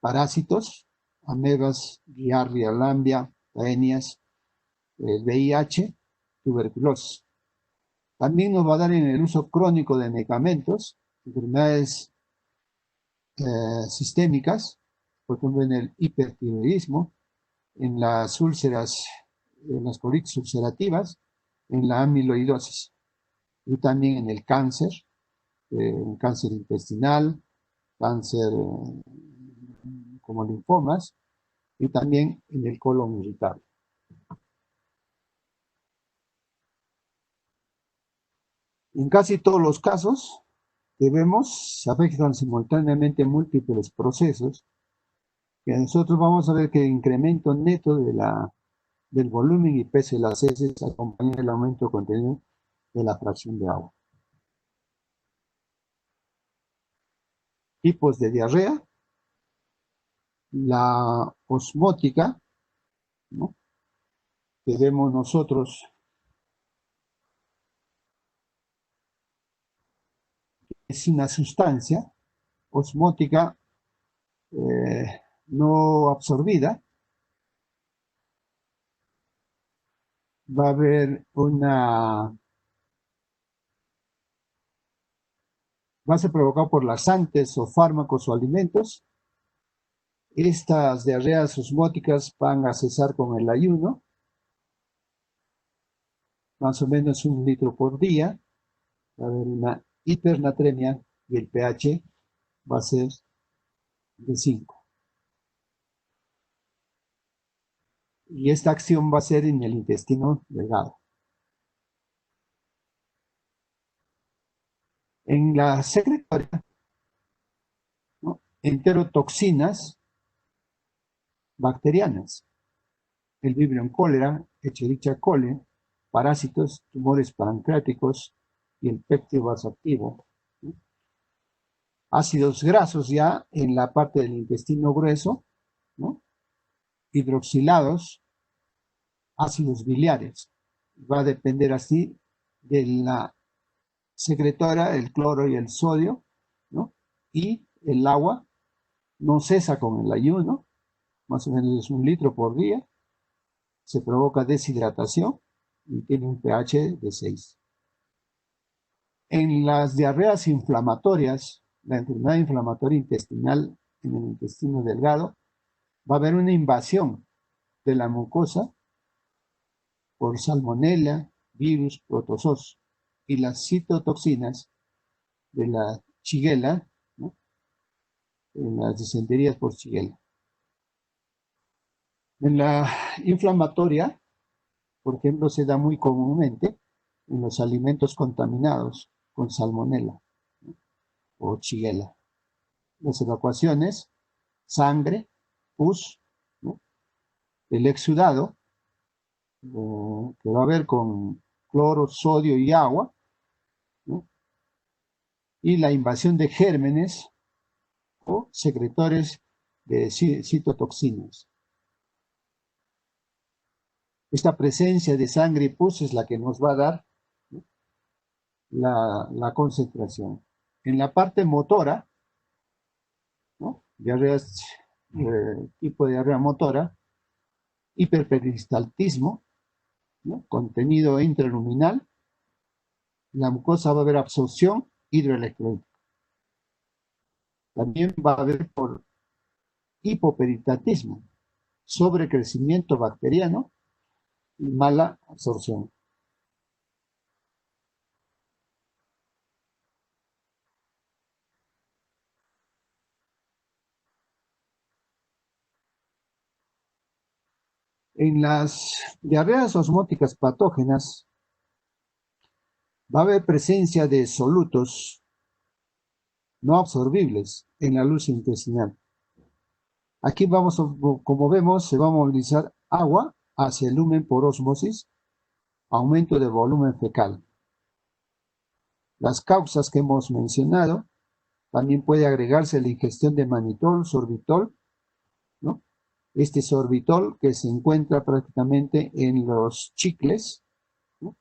parásitos, amebas, giardia, lambia, taenias, el VIH, tuberculosis. También nos va a dar en el uso crónico de medicamentos, enfermedades sistémicas, por ejemplo en el hipertiroidismo, en las úlceras, en las colitis ulcerativas, en la amiloidosis, y también en el cáncer intestinal, cáncer como linfomas, y también en el colon irritable. En casi todos los casos que vemos, se afectan simultáneamente múltiples procesos, que nosotros vamos a ver que el incremento neto del volumen y peso de las heces acompaña el aumento de contenido de la fracción de agua. Tipos de diarrea: la osmótica, ¿no? Que vemos nosotros, es una sustancia osmótica no absorbida, va a haber va a ser provocado por laxantes o fármacos o alimentos. Estas diarreas osmóticas van a cesar con el ayuno, más o menos 1 litro por día. Va a haber una hipernatremia y el pH va a ser de 5. Y esta acción va a ser en el intestino delgado. En la secretoria, ¿no?, enterotoxinas bacterianas, el Vibrio cólera, Escherichia coli, parásitos, tumores pancreáticos y el péptido vasoactivo, ¿no? Ácidos grasos ya en la parte del intestino grueso, ¿no?, hidroxilados, ácidos biliares. Va a depender así de la secretora, el cloro y el sodio, ¿no? Y el agua no cesa con el ayuno, más o menos es 1 litro por día. Se provoca deshidratación y tiene un pH de 6. En las diarreas inflamatorias, la enfermedad inflamatoria intestinal en el intestino delgado, va a haber una invasión de la mucosa por salmonella, virus, protozoos y las citotoxinas de la Shigella, ¿no?, en las disenterías por Shigella. En la inflamatoria, por ejemplo, se da muy comúnmente en los alimentos contaminados con salmonella, ¿no?, o Shigella. Las evacuaciones, sangre, pus, ¿no?, el exudado, que va a haber con cloro, sodio y agua, ¿no?, y la invasión de gérmenes o secretores de citotoxinas. Esta presencia de sangre y pus es la que nos va a dar, ¿no?, la concentración. En la parte motora, ¿no?, diarreas, tipo de diarrea motora, hiperperistaltismo, ¿no?, contenido intraluminal, la mucosa va a haber absorción hidroelectrólica. También va a haber por hipoperitatismo, sobrecrecimiento bacteriano y mala absorción. En las diarreas osmóticas patógenas va a haber presencia de solutos no absorbibles en la luz intestinal. Aquí vamos, como vemos, se va a movilizar agua hacia el lumen por ósmosis, aumento de volumen fecal. Las causas que hemos mencionado, también puede agregarse la ingestión de manitol, sorbitol, ¿no? Este sorbitol que se encuentra prácticamente en los chicles, ¿no?,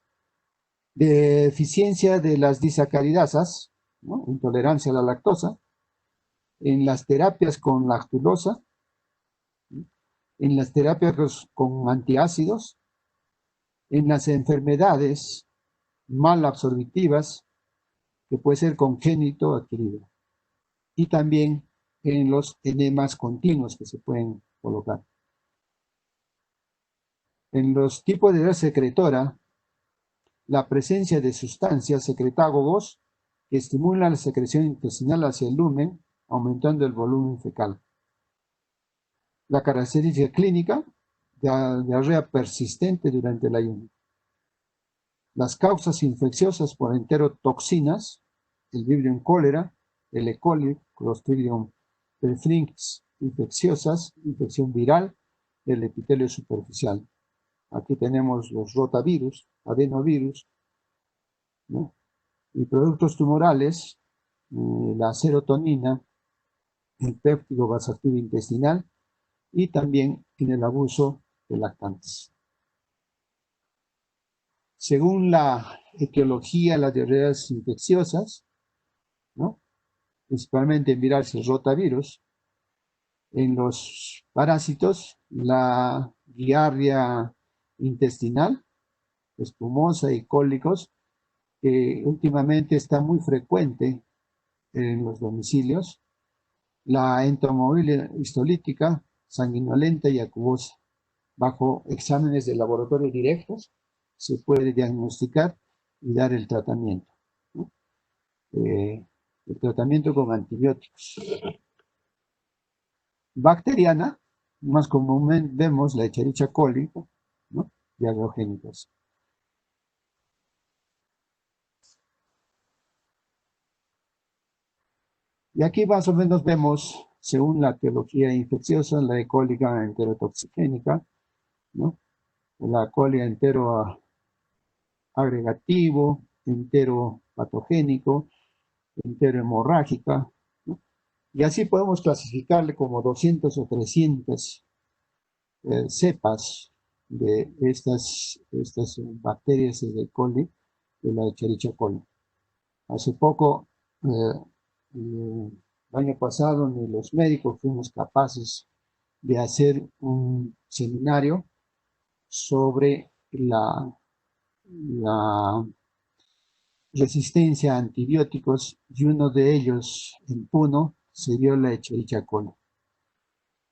deficiencia de las disacaridasas, ¿no?, intolerancia a la lactosa, en las terapias con lactulosa, ¿no?, en las terapias con antiácidos, en las enfermedades mal absorbitivas, que puede ser congénito o adquirido, y también en los enemas continuos que se pueden colocar. En los tipos de diarrea secretora, la presencia de sustancias secretágogos que estimulan la secreción intestinal hacia el lumen, aumentando el volumen fecal. La característica clínica, diarrea persistente durante el ayuno. Las causas infecciosas por enterotoxinas, el Vibrio cólera, el E. coli, Clostridium perfringens, infecciosas, infección viral del epitelio superficial. Aquí tenemos los rotavirus, adenovirus, ¿no?, y productos tumorales, la serotonina, el péptido vasoactivo intestinal y también en el abuso de lactantes. Según la etiología, las diarreas infecciosas, ¿no?, principalmente en virales, el rotavirus, En los parásitos, la diarrea intestinal, espumosa y cólicos, que últimamente está muy frecuente en los domicilios. La entomovilia histolítica, sanguinolenta y acuosa. Bajo exámenes de laboratorio directos se puede diagnosticar y dar el tratamiento, ¿no? El tratamiento con antibióticos. Bacteriana, más comúnmente vemos la Escherichia coli, ¿no? Diarreogénicas. Y aquí más o menos vemos, según la etiología infecciosa, la E. coli enterotoxigénica, ¿no? La coli entero agregativo, entero patogénico, entero hemorrágica, ¿no? Y así podemos clasificarle como 200 o 300 cepas de estas bacterias de coli, de la Escherichia coli. Hace poco, el año pasado, ni los médicos fuimos capaces de hacer un seminario sobre la resistencia a antibióticos, y uno de ellos, en Puno, se dio la Escherichia coli,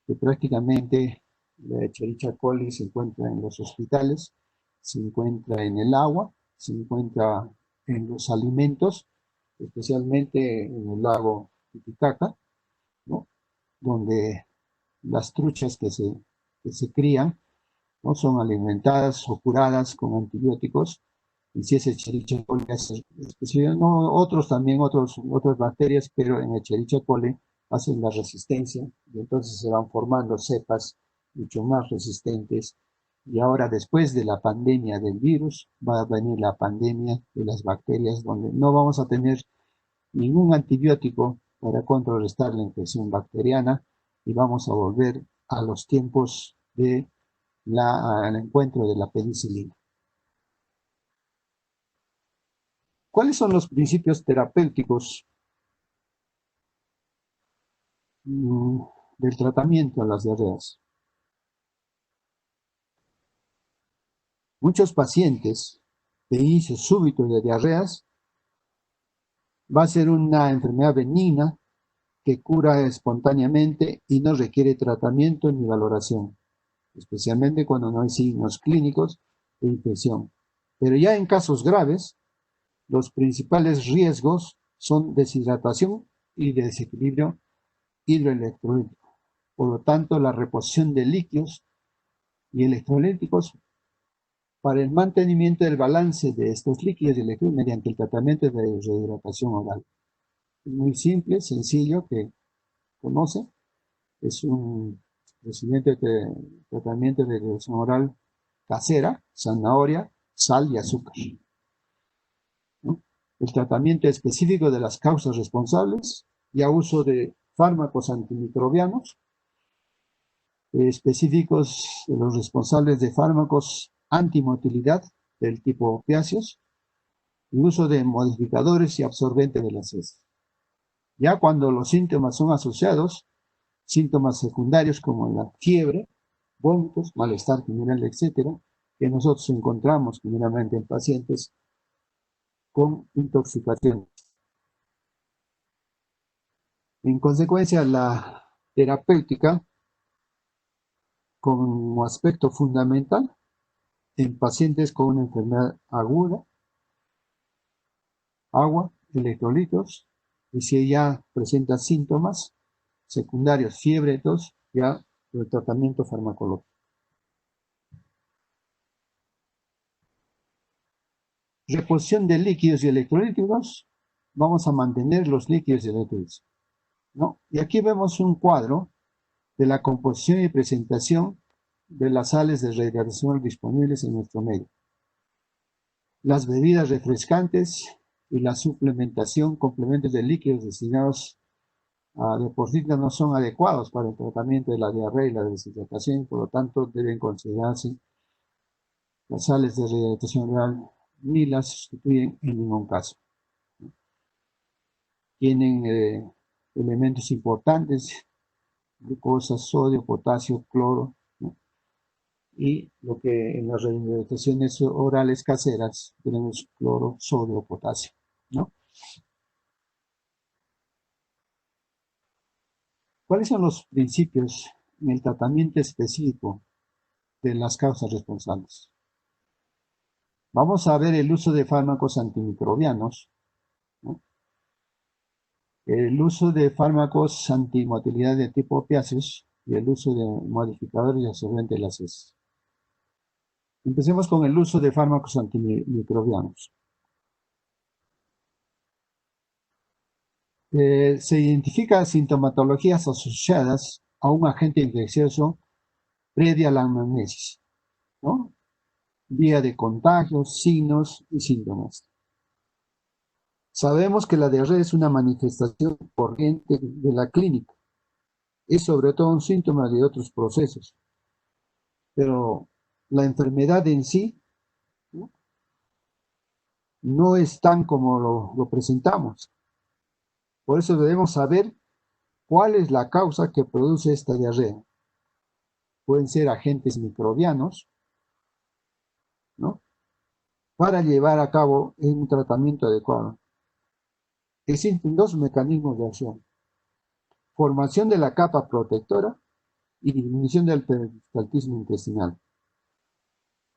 que prácticamente la Escherichia coli se encuentra en los hospitales, se encuentra en el agua, se encuentra en los alimentos, especialmente en el lago Titicaca, ¿no? Donde las truchas que se crían, ¿no? Son alimentadas o curadas con antibióticos, y si es Escherichia coli, no, otros también, otras bacterias, pero en Escherichia coli hacen la resistencia, y entonces se van formando cepas mucho más resistentes. Y ahora, después de la pandemia del virus, va a venir la pandemia de las bacterias, donde no vamos a tener ningún antibiótico para contrarrestar la infección bacteriana, y vamos a volver a los tiempos al encuentro de la penicilina. ¿Cuáles son los principios terapéuticos del tratamiento de las diarreas? Muchos pacientes de inicio súbito de diarreas va a ser una enfermedad benigna que cura espontáneamente y no requiere tratamiento ni valoración, especialmente cuando no hay signos clínicos de infección. Pero ya en casos graves, los principales riesgos son deshidratación y desequilibrio hidroelectrolítico. Por lo tanto, la reposición de líquidos y electrolíticos para el mantenimiento del balance de estos líquidos y electrolitos mediante el tratamiento de rehidratación oral. Es muy simple, sencillo, que conoce. Es un tratamiento de rehidratación oral casera, zanahoria, sal y azúcar, ¿no? El tratamiento específico de las causas responsables, y a uso de fármacos antimicrobianos específicos de los responsables de fármacos antimotilidad del tipo opiáceos, y uso de modificadores y absorbentes de las heces. Ya cuando los síntomas son asociados, síntomas secundarios como la fiebre, vómitos, malestar general, etcétera, que nosotros encontramos generalmente en pacientes con intoxicación. En consecuencia, la terapéutica, como aspecto fundamental en pacientes con una enfermedad aguda, agua, electrolitos, y si ella presenta síntomas secundarios, fiebre, tos, ya el tratamiento farmacológico. Reposición de líquidos y electrolíticos, vamos a mantener los líquidos y electrolitos, ¿no? Y aquí vemos un cuadro de la composición y presentación de las sales de rehidratación disponibles en nuestro medio. Las bebidas refrescantes y la suplementación, complementos de líquidos destinados a deportistas no son adecuados para el tratamiento de la diarrea y la deshidratación, por lo tanto deben considerarse las sales de rehidratación oral, ni las sustituyen en ningún caso. Tienen elementos importantes glucosa, sodio, potasio, cloro, ¿no? Y lo que en las reinyectaciones orales caseras tenemos cloro, sodio, potasio, ¿no? ¿Cuáles son los principios en el tratamiento específico de las causas responsables? Vamos a ver el uso de fármacos antimicrobianos, ¿no? El uso de fármacos antimotilidad de tipo opiáceos y el uso de modificadores y absorbentes de las heces. Empecemos con el uso de fármacos antimicrobianos. Se identifican sintomatologías asociadas a un agente infeccioso previa a la anamnesis, ¿no? Vía de contagios, signos y síntomas. Sabemos que la diarrea es una manifestación corriente de la clínica. Es sobre todo un síntoma de otros procesos. Pero la enfermedad en sí, ¿no? No es tan como lo presentamos. Por eso debemos saber cuál es la causa que produce esta diarrea. Pueden ser agentes microbianos, ¿no? Para llevar a cabo un tratamiento adecuado. Existen dos mecanismos de acción: formación de la capa protectora y disminución del peristaltismo intestinal.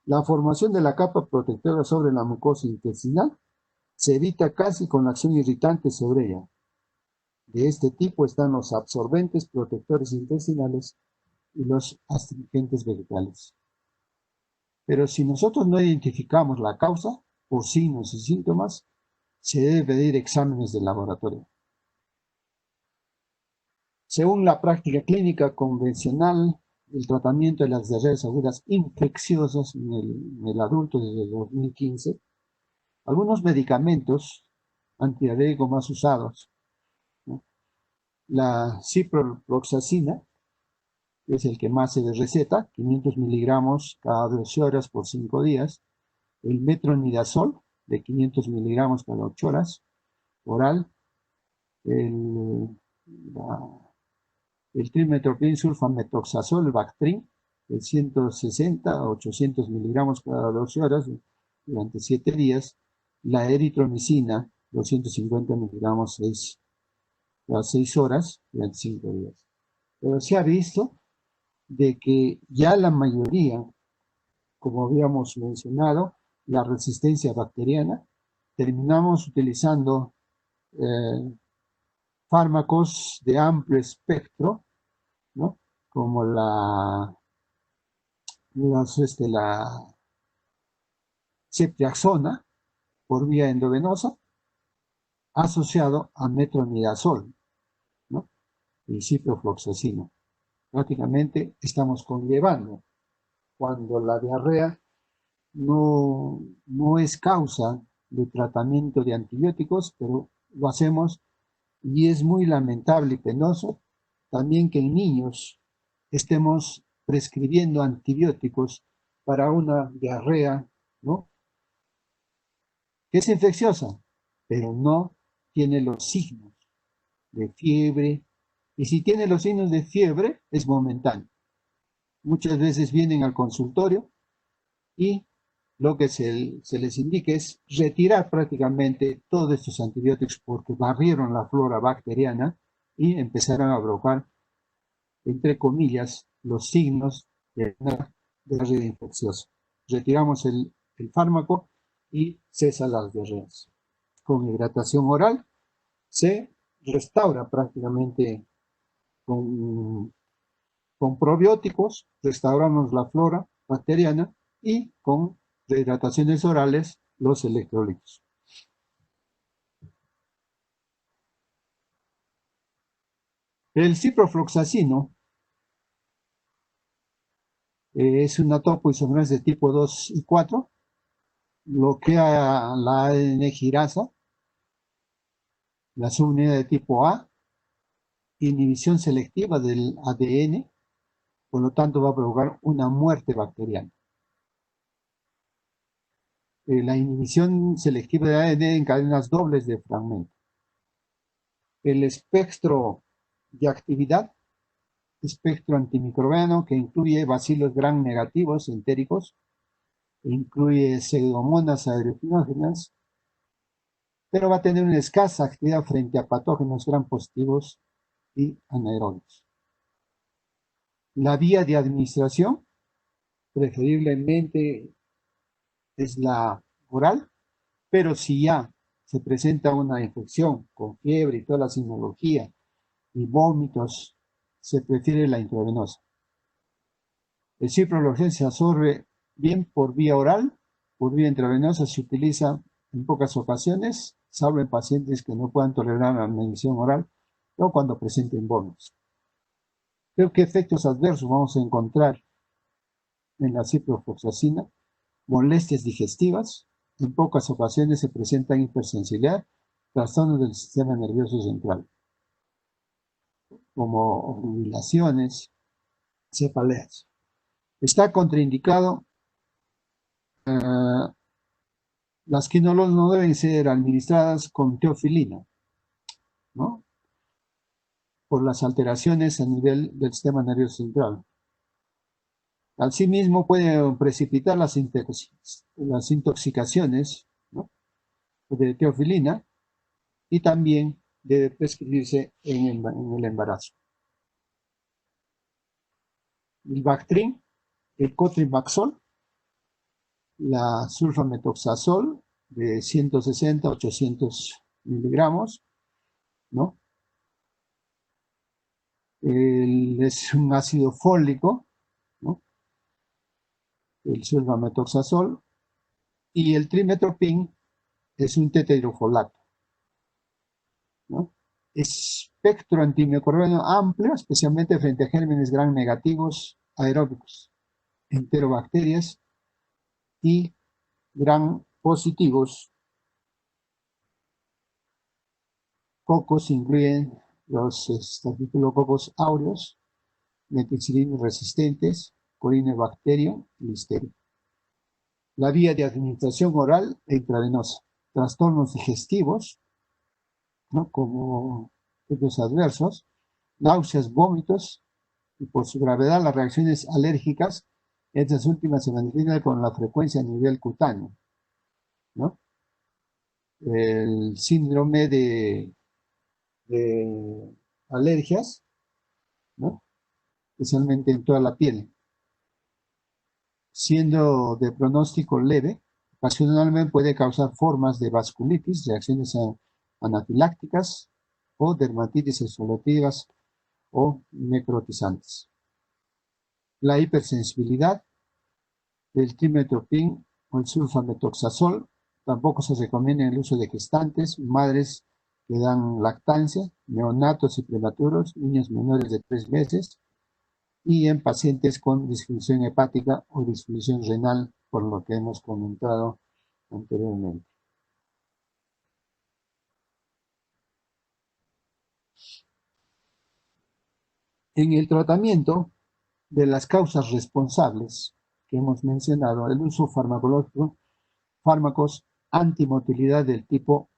La formación de la capa protectora sobre la mucosa intestinal se evita casi con la acción irritante sobre ella. De este tipo están los absorbentes protectores intestinales y los astringentes vegetales. Pero si nosotros no identificamos la causa por signos y síntomas, se debe pedir exámenes de laboratorio. Según la práctica clínica convencional, el tratamiento de las diarreas agudas infecciosas en el adulto desde 2015, algunos medicamentos antidiarreicos más usados, ¿no? La ciprofloxacina, que es el que más se receta, 500 miligramos cada 12 horas por 5 días. El metronidazol, de 500 miligramos cada 8 horas, oral. El trimethoprim sulfametoxazol, Bactrim, de 160 a 800 miligramos cada 12 horas durante 7 días. La eritromicina, 250 miligramos cada 6 horas durante 5 días. Pero se ha visto de que ya la mayoría, como habíamos mencionado, la resistencia bacteriana, terminamos utilizando fármacos de amplio espectro, ¿no? Como la ceftriaxona por vía endovenosa, asociado a metronidazol, ¿no? Y ciprofloxacina. Prácticamente estamos conllevando cuando la diarrea no es causa de tratamiento de antibióticos, pero lo hacemos y es muy lamentable y penoso también que en niños estemos prescribiendo antibióticos para una diarrea, ¿no? Que es infecciosa, pero no tiene los signos de fiebre, y si tiene los signos de fiebre es momentáneo. Muchas veces vienen al consultorio y lo que se les indica es retirar prácticamente todos estos antibióticos porque barrieron la flora bacteriana y empezaron a provocar, entre comillas, los signos de una diarrea infecciosa. Retiramos el fármaco y cesa las diarreas. Con hidratación oral se restaura prácticamente con probióticos, restauramos la flora bacteriana y con rehidrataciones orales los electrolitos. El ciprofloxacino es una topoisomerasa de tipo 2 y 4, bloquea la ADN girasa, la subunidad de tipo A, inhibición selectiva del ADN, por lo tanto va a provocar una muerte bacteriana. La inhibición selectiva de ADN en cadenas dobles de fragmento. El espectro de actividad espectro antimicrobiano que incluye bacilos gram negativos entéricos, incluye pseudomonas aerofinógenas, pero va a tener una escasa actividad frente a patógenos gram positivos y anaerobios. La vía de administración, preferiblemente, es la oral, pero si ya se presenta una infección con fiebre y toda la sinología y vómitos, se prefiere la intravenosa. El ciprofloxacin se absorbe bien por vía oral, por vía intravenosa se utiliza en pocas ocasiones, salvo en pacientes que no puedan tolerar la medicación oral o cuando presenten vómitos. Creo que efectos adversos vamos a encontrar en la ciprofloxacina, molestias digestivas, en pocas ocasiones se presentan hipersensibilidad, trastornos del sistema nervioso central, como horripilaciones, cefaleas. Está contraindicado, las quinolonas no deben ser administradas con teofilina, ¿no? Por las alteraciones a nivel del sistema nervioso central. Asimismo, puede precipitar las intoxicaciones, ¿no?, de teofilina, y también debe prescribirse en el embarazo. El Bactrim, el Cotrimoxazol, la sulfametoxazol de 160 a 800 miligramos, ¿no? Es un ácido fólico, ¿no?, el sulfametoxazol, y el trimethoprim es un tetrahidrofolato, ¿no? Espectro antimicrobiano amplio, especialmente frente a gérmenes gram negativos aeróbicos, enterobacterias y gram positivos. Cocos incluyen los estafilococos aureus, meticillinis resistentes, Corynebacterium y Listeria. La vía de administración oral e intravenosa. Trastornos digestivos, ¿no?, como efectos adversos, náuseas, vómitos, y por su gravedad las reacciones alérgicas, estas últimas se manifiestan con la frecuencia a nivel cutáneo, ¿no? El síndrome de alergias, ¿no?, especialmente en toda la piel, siendo de pronóstico leve, ocasionalmente puede causar formas de vasculitis, reacciones anafilácticas o dermatitis exfoliativas o necrotizantes. La hipersensibilidad del trimethoprim o el sulfametoxazol tampoco se recomienda el uso de gestantes, madres que dan lactancia, neonatos y prematuros, niños menores de 3 meses, y en pacientes con disfunción hepática o disfunción renal, por lo que hemos comentado anteriormente. En el tratamiento de las causas responsables que hemos mencionado, el uso farmacológico, fármacos antimotilidad del tipo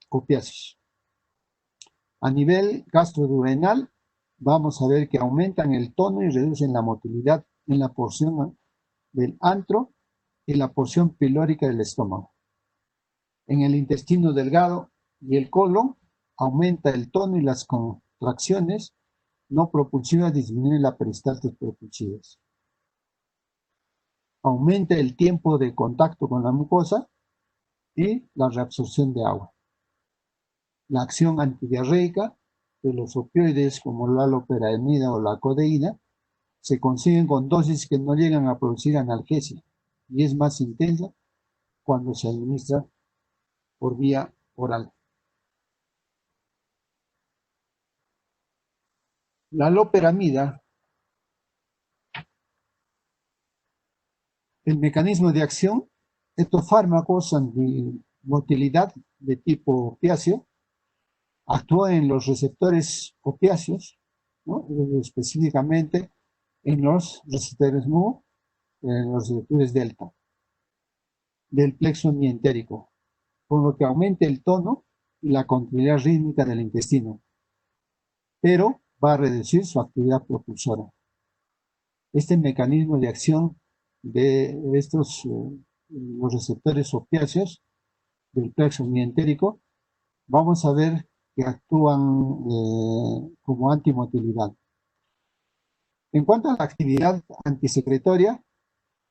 opiáceos. A nivel gastroduodenal, vamos a ver que aumentan el tono y reducen la motilidad en la porción del antro y la porción pilórica del estómago. En el intestino delgado y el colon, aumenta el tono y las contracciones no propulsivas disminuyen la peristalsis propulsivas. Aumenta el tiempo de contacto con la mucosa y la reabsorción de agua. La acción antidiarreica de los opioides como la loperamida o la codeína se consiguen con dosis que no llegan a producir analgesia y es más intensa cuando se administra por vía oral. La loperamida, el mecanismo de acción, estos fármacos antimotilidad de tipo opiáceo actúan en los receptores opiáceos, ¿no?, específicamente en los receptores mu, en los receptores delta del plexo mientérico, por lo que aumenta el tono y la continuidad rítmica del intestino, pero va a reducir su actividad propulsora. Este mecanismo de acción de estos los receptores opiáceos del plexo mientérico, vamos a ver que actúan como antimotilidad. En cuanto a la actividad antisecretoria,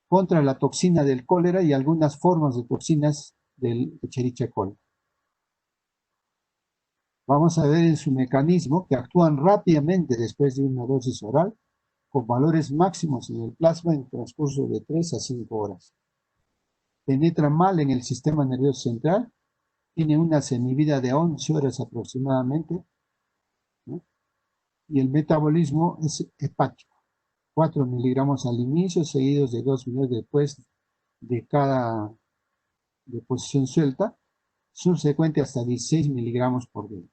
contra la toxina del cólera y algunas formas de toxinas del Escherichia coli. Vamos a ver en su mecanismo que actúan rápidamente después de una dosis oral, con valores máximos en el plasma en transcurso de 3 a 5 horas. Penetra mal en el sistema nervioso central, tiene una semivida de 11 horas aproximadamente, ¿no? Y el metabolismo es hepático. 4 miligramos al inicio, seguidos de 2 minutos después de cada deposición suelta, subsecuente hasta 16 miligramos por día.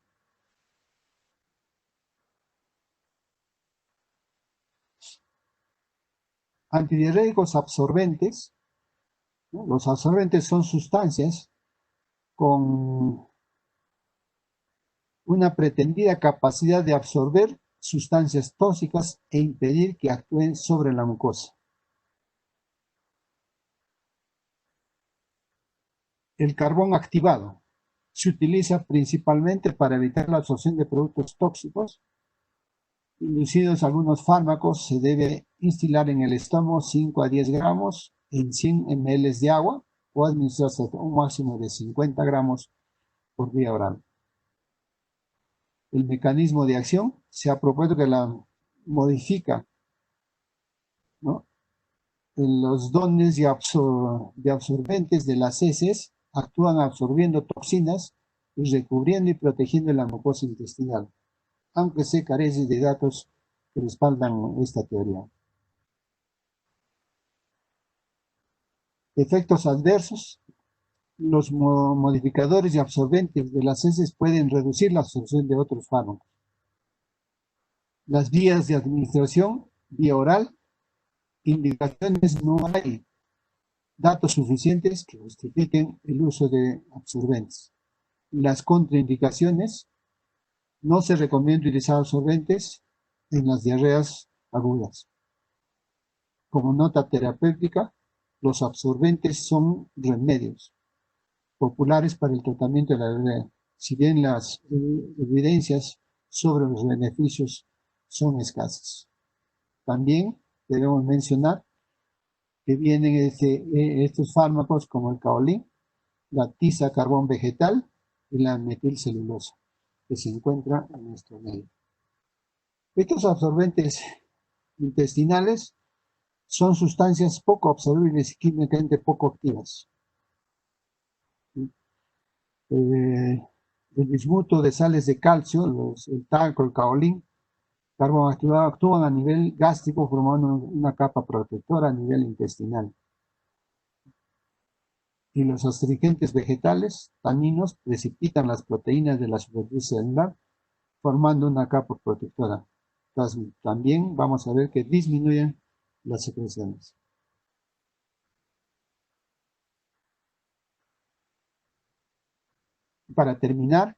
Antidiarréicos absorbentes, ¿no? Los absorbentes son sustancias con una pretendida capacidad de absorber sustancias tóxicas e impedir que actúen sobre la mucosa. El carbón activado se utiliza principalmente para evitar la absorción de productos tóxicos. Inducidos algunos fármacos, se debe instilar en el estómago 5 a 10 gramos en 100 ml de agua o administrarse un máximo de 50 gramos por vía oral. El mecanismo de acción se ha propuesto que la modifica, ¿no? Los dones de absorbentes de las heces actúan absorbiendo toxinas y recubriendo y protegiendo la mucosa intestinal, aunque se carece de datos que respaldan esta teoría. Efectos adversos. Los modificadores y absorbentes de las heces pueden reducir la absorción de otros fármacos. Las vías de administración, vía oral, indicaciones no hay datos suficientes que justifiquen el uso de absorbentes. Las contraindicaciones, no se recomienda utilizar absorbentes en las diarreas agudas. Como nota terapéutica, los absorbentes son remedios populares para el tratamiento de la diarrea, si bien las evidencias sobre los beneficios son escasas. También debemos mencionar que vienen estos fármacos como el caolín, la tiza carbón vegetal y la metilcelulosa, que se encuentra en nuestro medio. Estos absorbentes intestinales son sustancias poco absorbibles y químicamente poco activas. El bismuto de sales de calcio, el talco, el caolín, carbón activado, actúan a nivel gástrico formando una capa protectora a nivel intestinal. Y los astringentes vegetales, taninos, precipitan las proteínas de la superficie celular formando una capa protectora. Entonces, también vamos a ver que disminuyen las secreciones. Para terminar,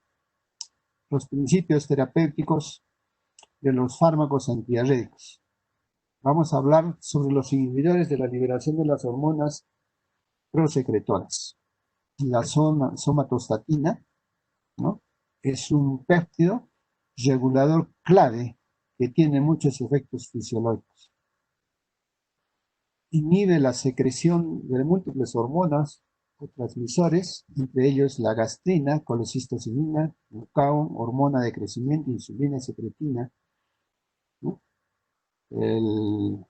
los principios terapéuticos de los fármacos antidiarréicos. Vamos a hablar sobre los inhibidores de la liberación de las hormonas prosecretoras. La somatostatina, ¿no? Es un péptido regulador clave que tiene muchos efectos fisiológicos. Inhibe la secreción de múltiples hormonas o transmisores, entre ellos la gastrina, colecistocinina, glucagón, hormona de crecimiento, insulina y secretina, ¿no? El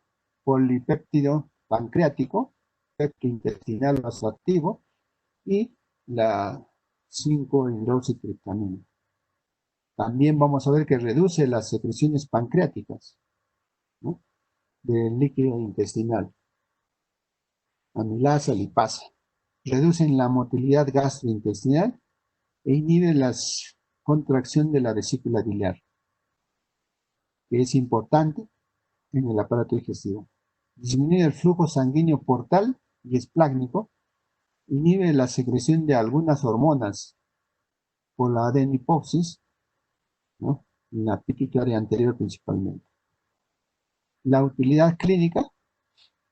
polipéptido pancreático, péptido intestinal vasoactivo y la 5-hidroxitriptamina. También vamos a ver que reduce las secreciones pancreáticas, ¿no? Del líquido intestinal. Amilasa, lipasa. Reducen la motilidad gastrointestinal e inhiben la contracción de la vesícula biliar, que es importante en el aparato digestivo. Disminuye el flujo sanguíneo portal y esplácnico, inhibe la secreción de algunas hormonas por la adenipopsis, ¿no? en la pituitaria anterior principalmente. La utilidad clínica,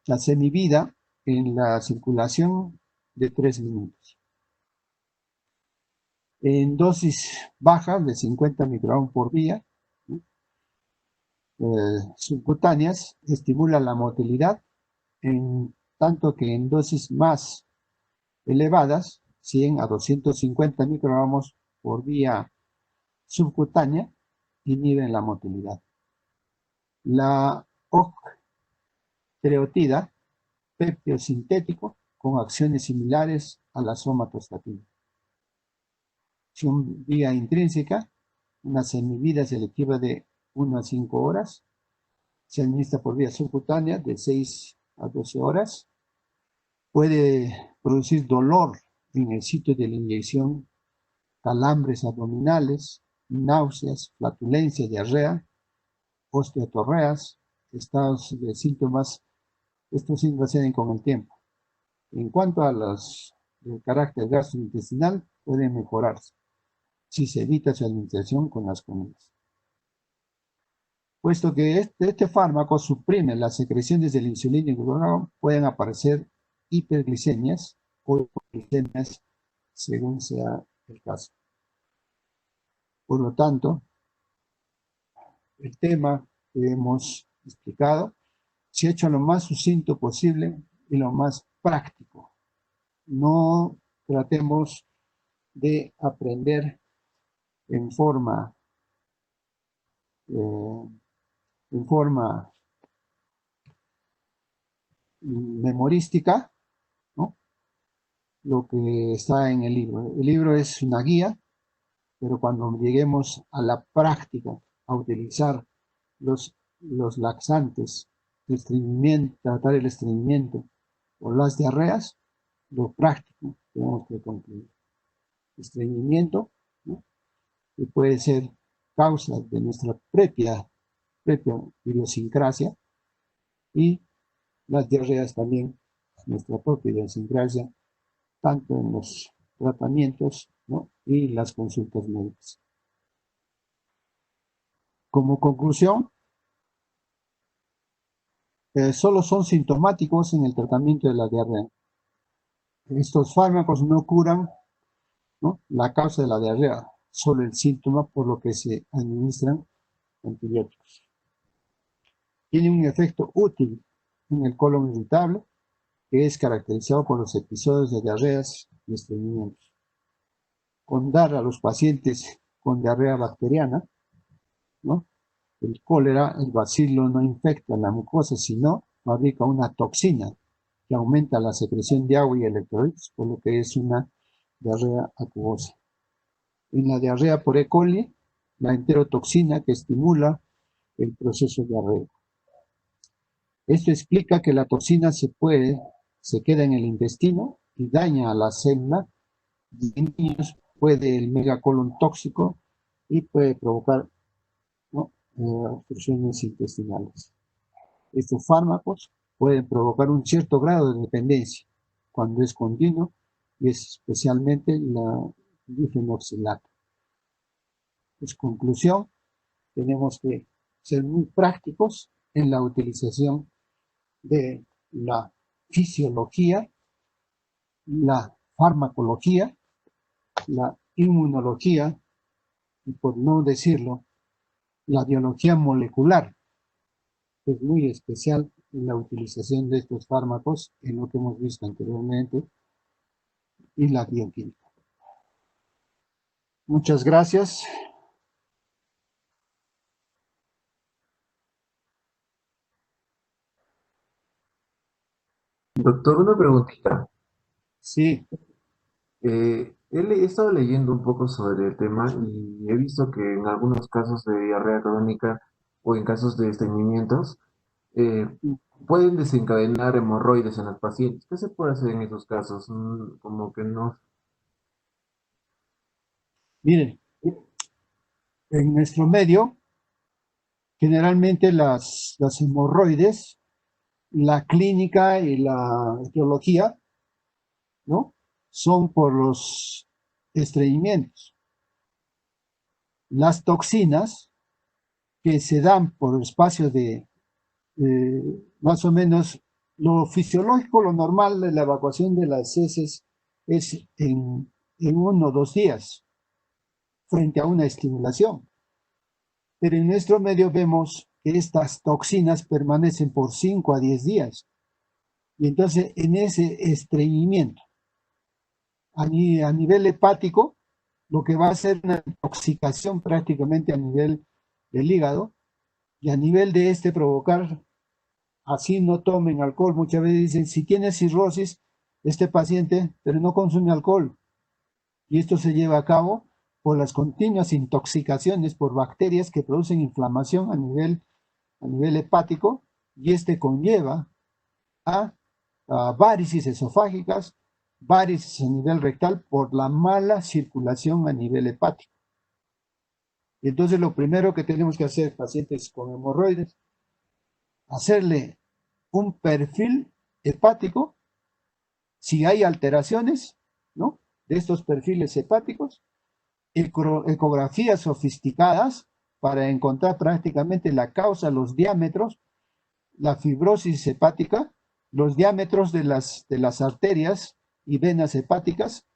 la semivida en la circulación de 3 minutos. En dosis bajas de 50 microgramos por día, subcutáneas, estimula la motilidad, en tanto que en dosis más elevadas, 100 a 250 microgramos por día subcutánea, inhiben la motilidad. La octreotida, péptido sintético, con acciones similares a la somatostatina. Acción vía intrínseca, una semivida selectiva de 1 a 5 horas, se administra por vía subcutánea de 6 a 12 horas, puede producir dolor en el sitio de la inyección, calambres abdominales, náuseas, flatulencia, diarrea, osteotorreas, estados de síntomas. Estos síntomas se dan con el tiempo. En cuanto a los de carácter gastrointestinal, pueden mejorarse si se evita su administración con las comidas. Puesto que este fármaco suprime las secreciones de la insulina y glucagón, pueden aparecer hiperglicemias o hipoglicemias según sea el caso. Por lo tanto, el tema que hemos explicado se ha hecho lo más sucinto posible y lo más práctico. No tratemos de aprender en forma memorística, ¿no?, lo que está en el libro. El libro es una guía, pero cuando lleguemos a la práctica, a utilizar los laxantes, tratar el estreñimiento o las diarreas, lo práctico tenemos que concluir. Estreñimiento, ¿no?, que puede ser causa de nuestra propia idiosincrasia, y las diarreas también, nuestra propia idiosincrasia, tanto en los tratamientos, ¿no?, y las consultas médicas. Como conclusión, solo son sintomáticos en el tratamiento de la diarrea. Estos fármacos no curan, ¿no?, la causa de la diarrea, solo el síntoma, por lo que se administran antibióticos. Tiene un efecto útil en el colon irritable, que es caracterizado por los episodios de diarreas y estreñimientos. Con dar a los pacientes con diarrea bacteriana, ¿no?, el cólera, el bacilo no infecta la mucosa, sino fabrica una toxina que aumenta la secreción de agua y electrolitos, por lo que es una diarrea acuosa. En la diarrea por E. coli, la enterotoxina que estimula el proceso diarreico. Esto explica que la toxina se queda en el intestino y daña a la célula. En niños puede el megacolon tóxico y puede provocar, ¿no?, obstrucciones intestinales. Estos fármacos pueden provocar un cierto grado de dependencia cuando es continuo, y es especialmente la difenoxilato. Pues, conclusión, tenemos que ser muy prácticos en la utilización de la fisiología, la farmacología, la inmunología y, por no decirlo, la biología molecular. Es muy especial en la utilización de estos fármacos en lo que hemos visto anteriormente, y la bioquímica. Muchas gracias. Doctor, una preguntita. Sí, He estado leyendo un poco sobre el tema y he visto que en algunos casos de diarrea crónica o en casos de estreñimientos eh, pueden desencadenar hemorroides en los pacientes. ¿Qué se puede hacer en esos casos? Como que no. miren, en nuestro medio, generalmente las hemorroides, la clínica y la etiología, ¿no?, son por los estreñimientos. Las toxinas que se dan por espacio de más o menos lo fisiológico, lo normal de la evacuación de las heces es en 1 o 2 días frente a una estimulación. Pero en nuestro medio vemos que estas toxinas permanecen por 5 a 10 días. Y entonces en ese estreñimiento a nivel hepático, lo que va a hacer una intoxicación prácticamente a nivel del hígado y a nivel de provocar, así no tomen alcohol. Muchas veces dicen, si tiene cirrosis este paciente, pero no consume alcohol. Y esto se lleva a cabo por las continuas intoxicaciones por bacterias que producen inflamación a nivel hepático, y conlleva a varices esofágicas, varices a nivel rectal por la mala circulación a nivel hepático. Entonces lo primero que tenemos que hacer, pacientes con hemorroides, hacerle un perfil hepático, si hay alteraciones, ¿no?, de estos perfiles hepáticos, ecografías sofisticadas para encontrar prácticamente la causa, los diámetros, la fibrosis hepática, los diámetros de las arterias y venas hepáticas,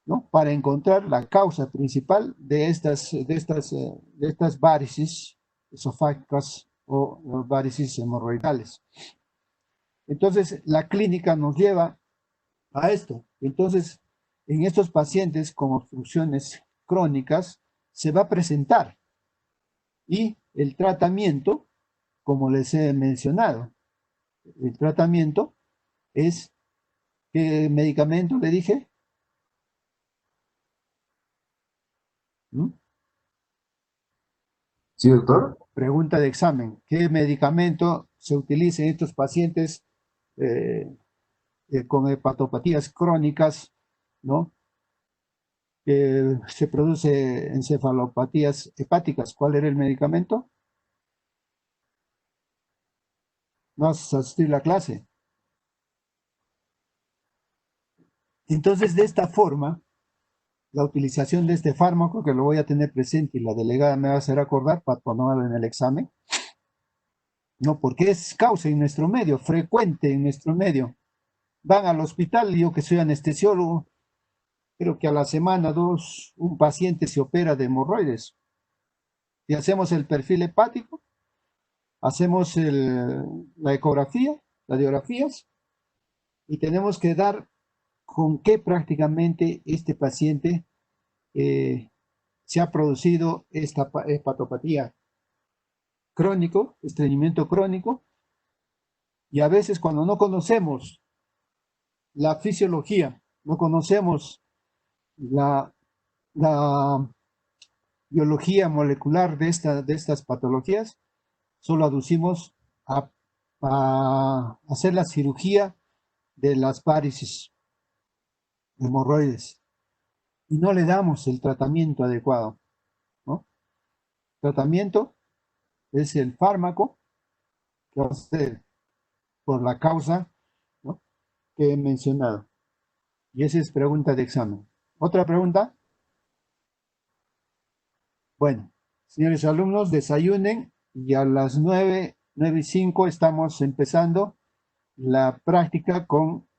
¿no?, para encontrar la causa principal de estas varices esofágicas o varices hemorroidales. Entonces, la clínica nos lleva a esto. Entonces, en estos pacientes con obstrucciones crónicas se va a presentar, y el tratamiento, como les he mencionado, el tratamiento es, ¿qué medicamento le dije? ¿Mm? Sí, doctor. Pregunta de examen. ¿Qué medicamento se utiliza en estos pacientes con hepatopatías crónicas, ¿no?, se produce encefalopatías hepáticas? ¿Cuál era el medicamento? No vas a asistir a la clase. Entonces, de esta forma, la utilización de este fármaco, que lo voy a tener presente y la delegada me va a hacer acordar para ponerlo en el examen, ¿no?, porque es causa en nuestro medio, frecuente en nuestro medio. Van al hospital, yo que soy anestesiólogo, creo que a la semana, 2, un paciente se opera de hemorroides. Y hacemos el perfil hepático, hacemos la ecografía, radiografías, y tenemos que dar con qué prácticamente este paciente se ha producido esta hepatopatía crónico, estreñimiento crónico. Y a veces cuando no conocemos la fisiología, no conocemos la biología molecular de estas patologías, solo aducimos a hacer la cirugía de las varices hemorroides y no le damos el tratamiento adecuado, ¿no? Tratamiento es el fármaco que va a ser por la causa, ¿no?, que he mencionado. Y esa es pregunta de examen. ¿Otra pregunta? Bueno, señores alumnos, desayunen y a las 9:05 estamos empezando la práctica con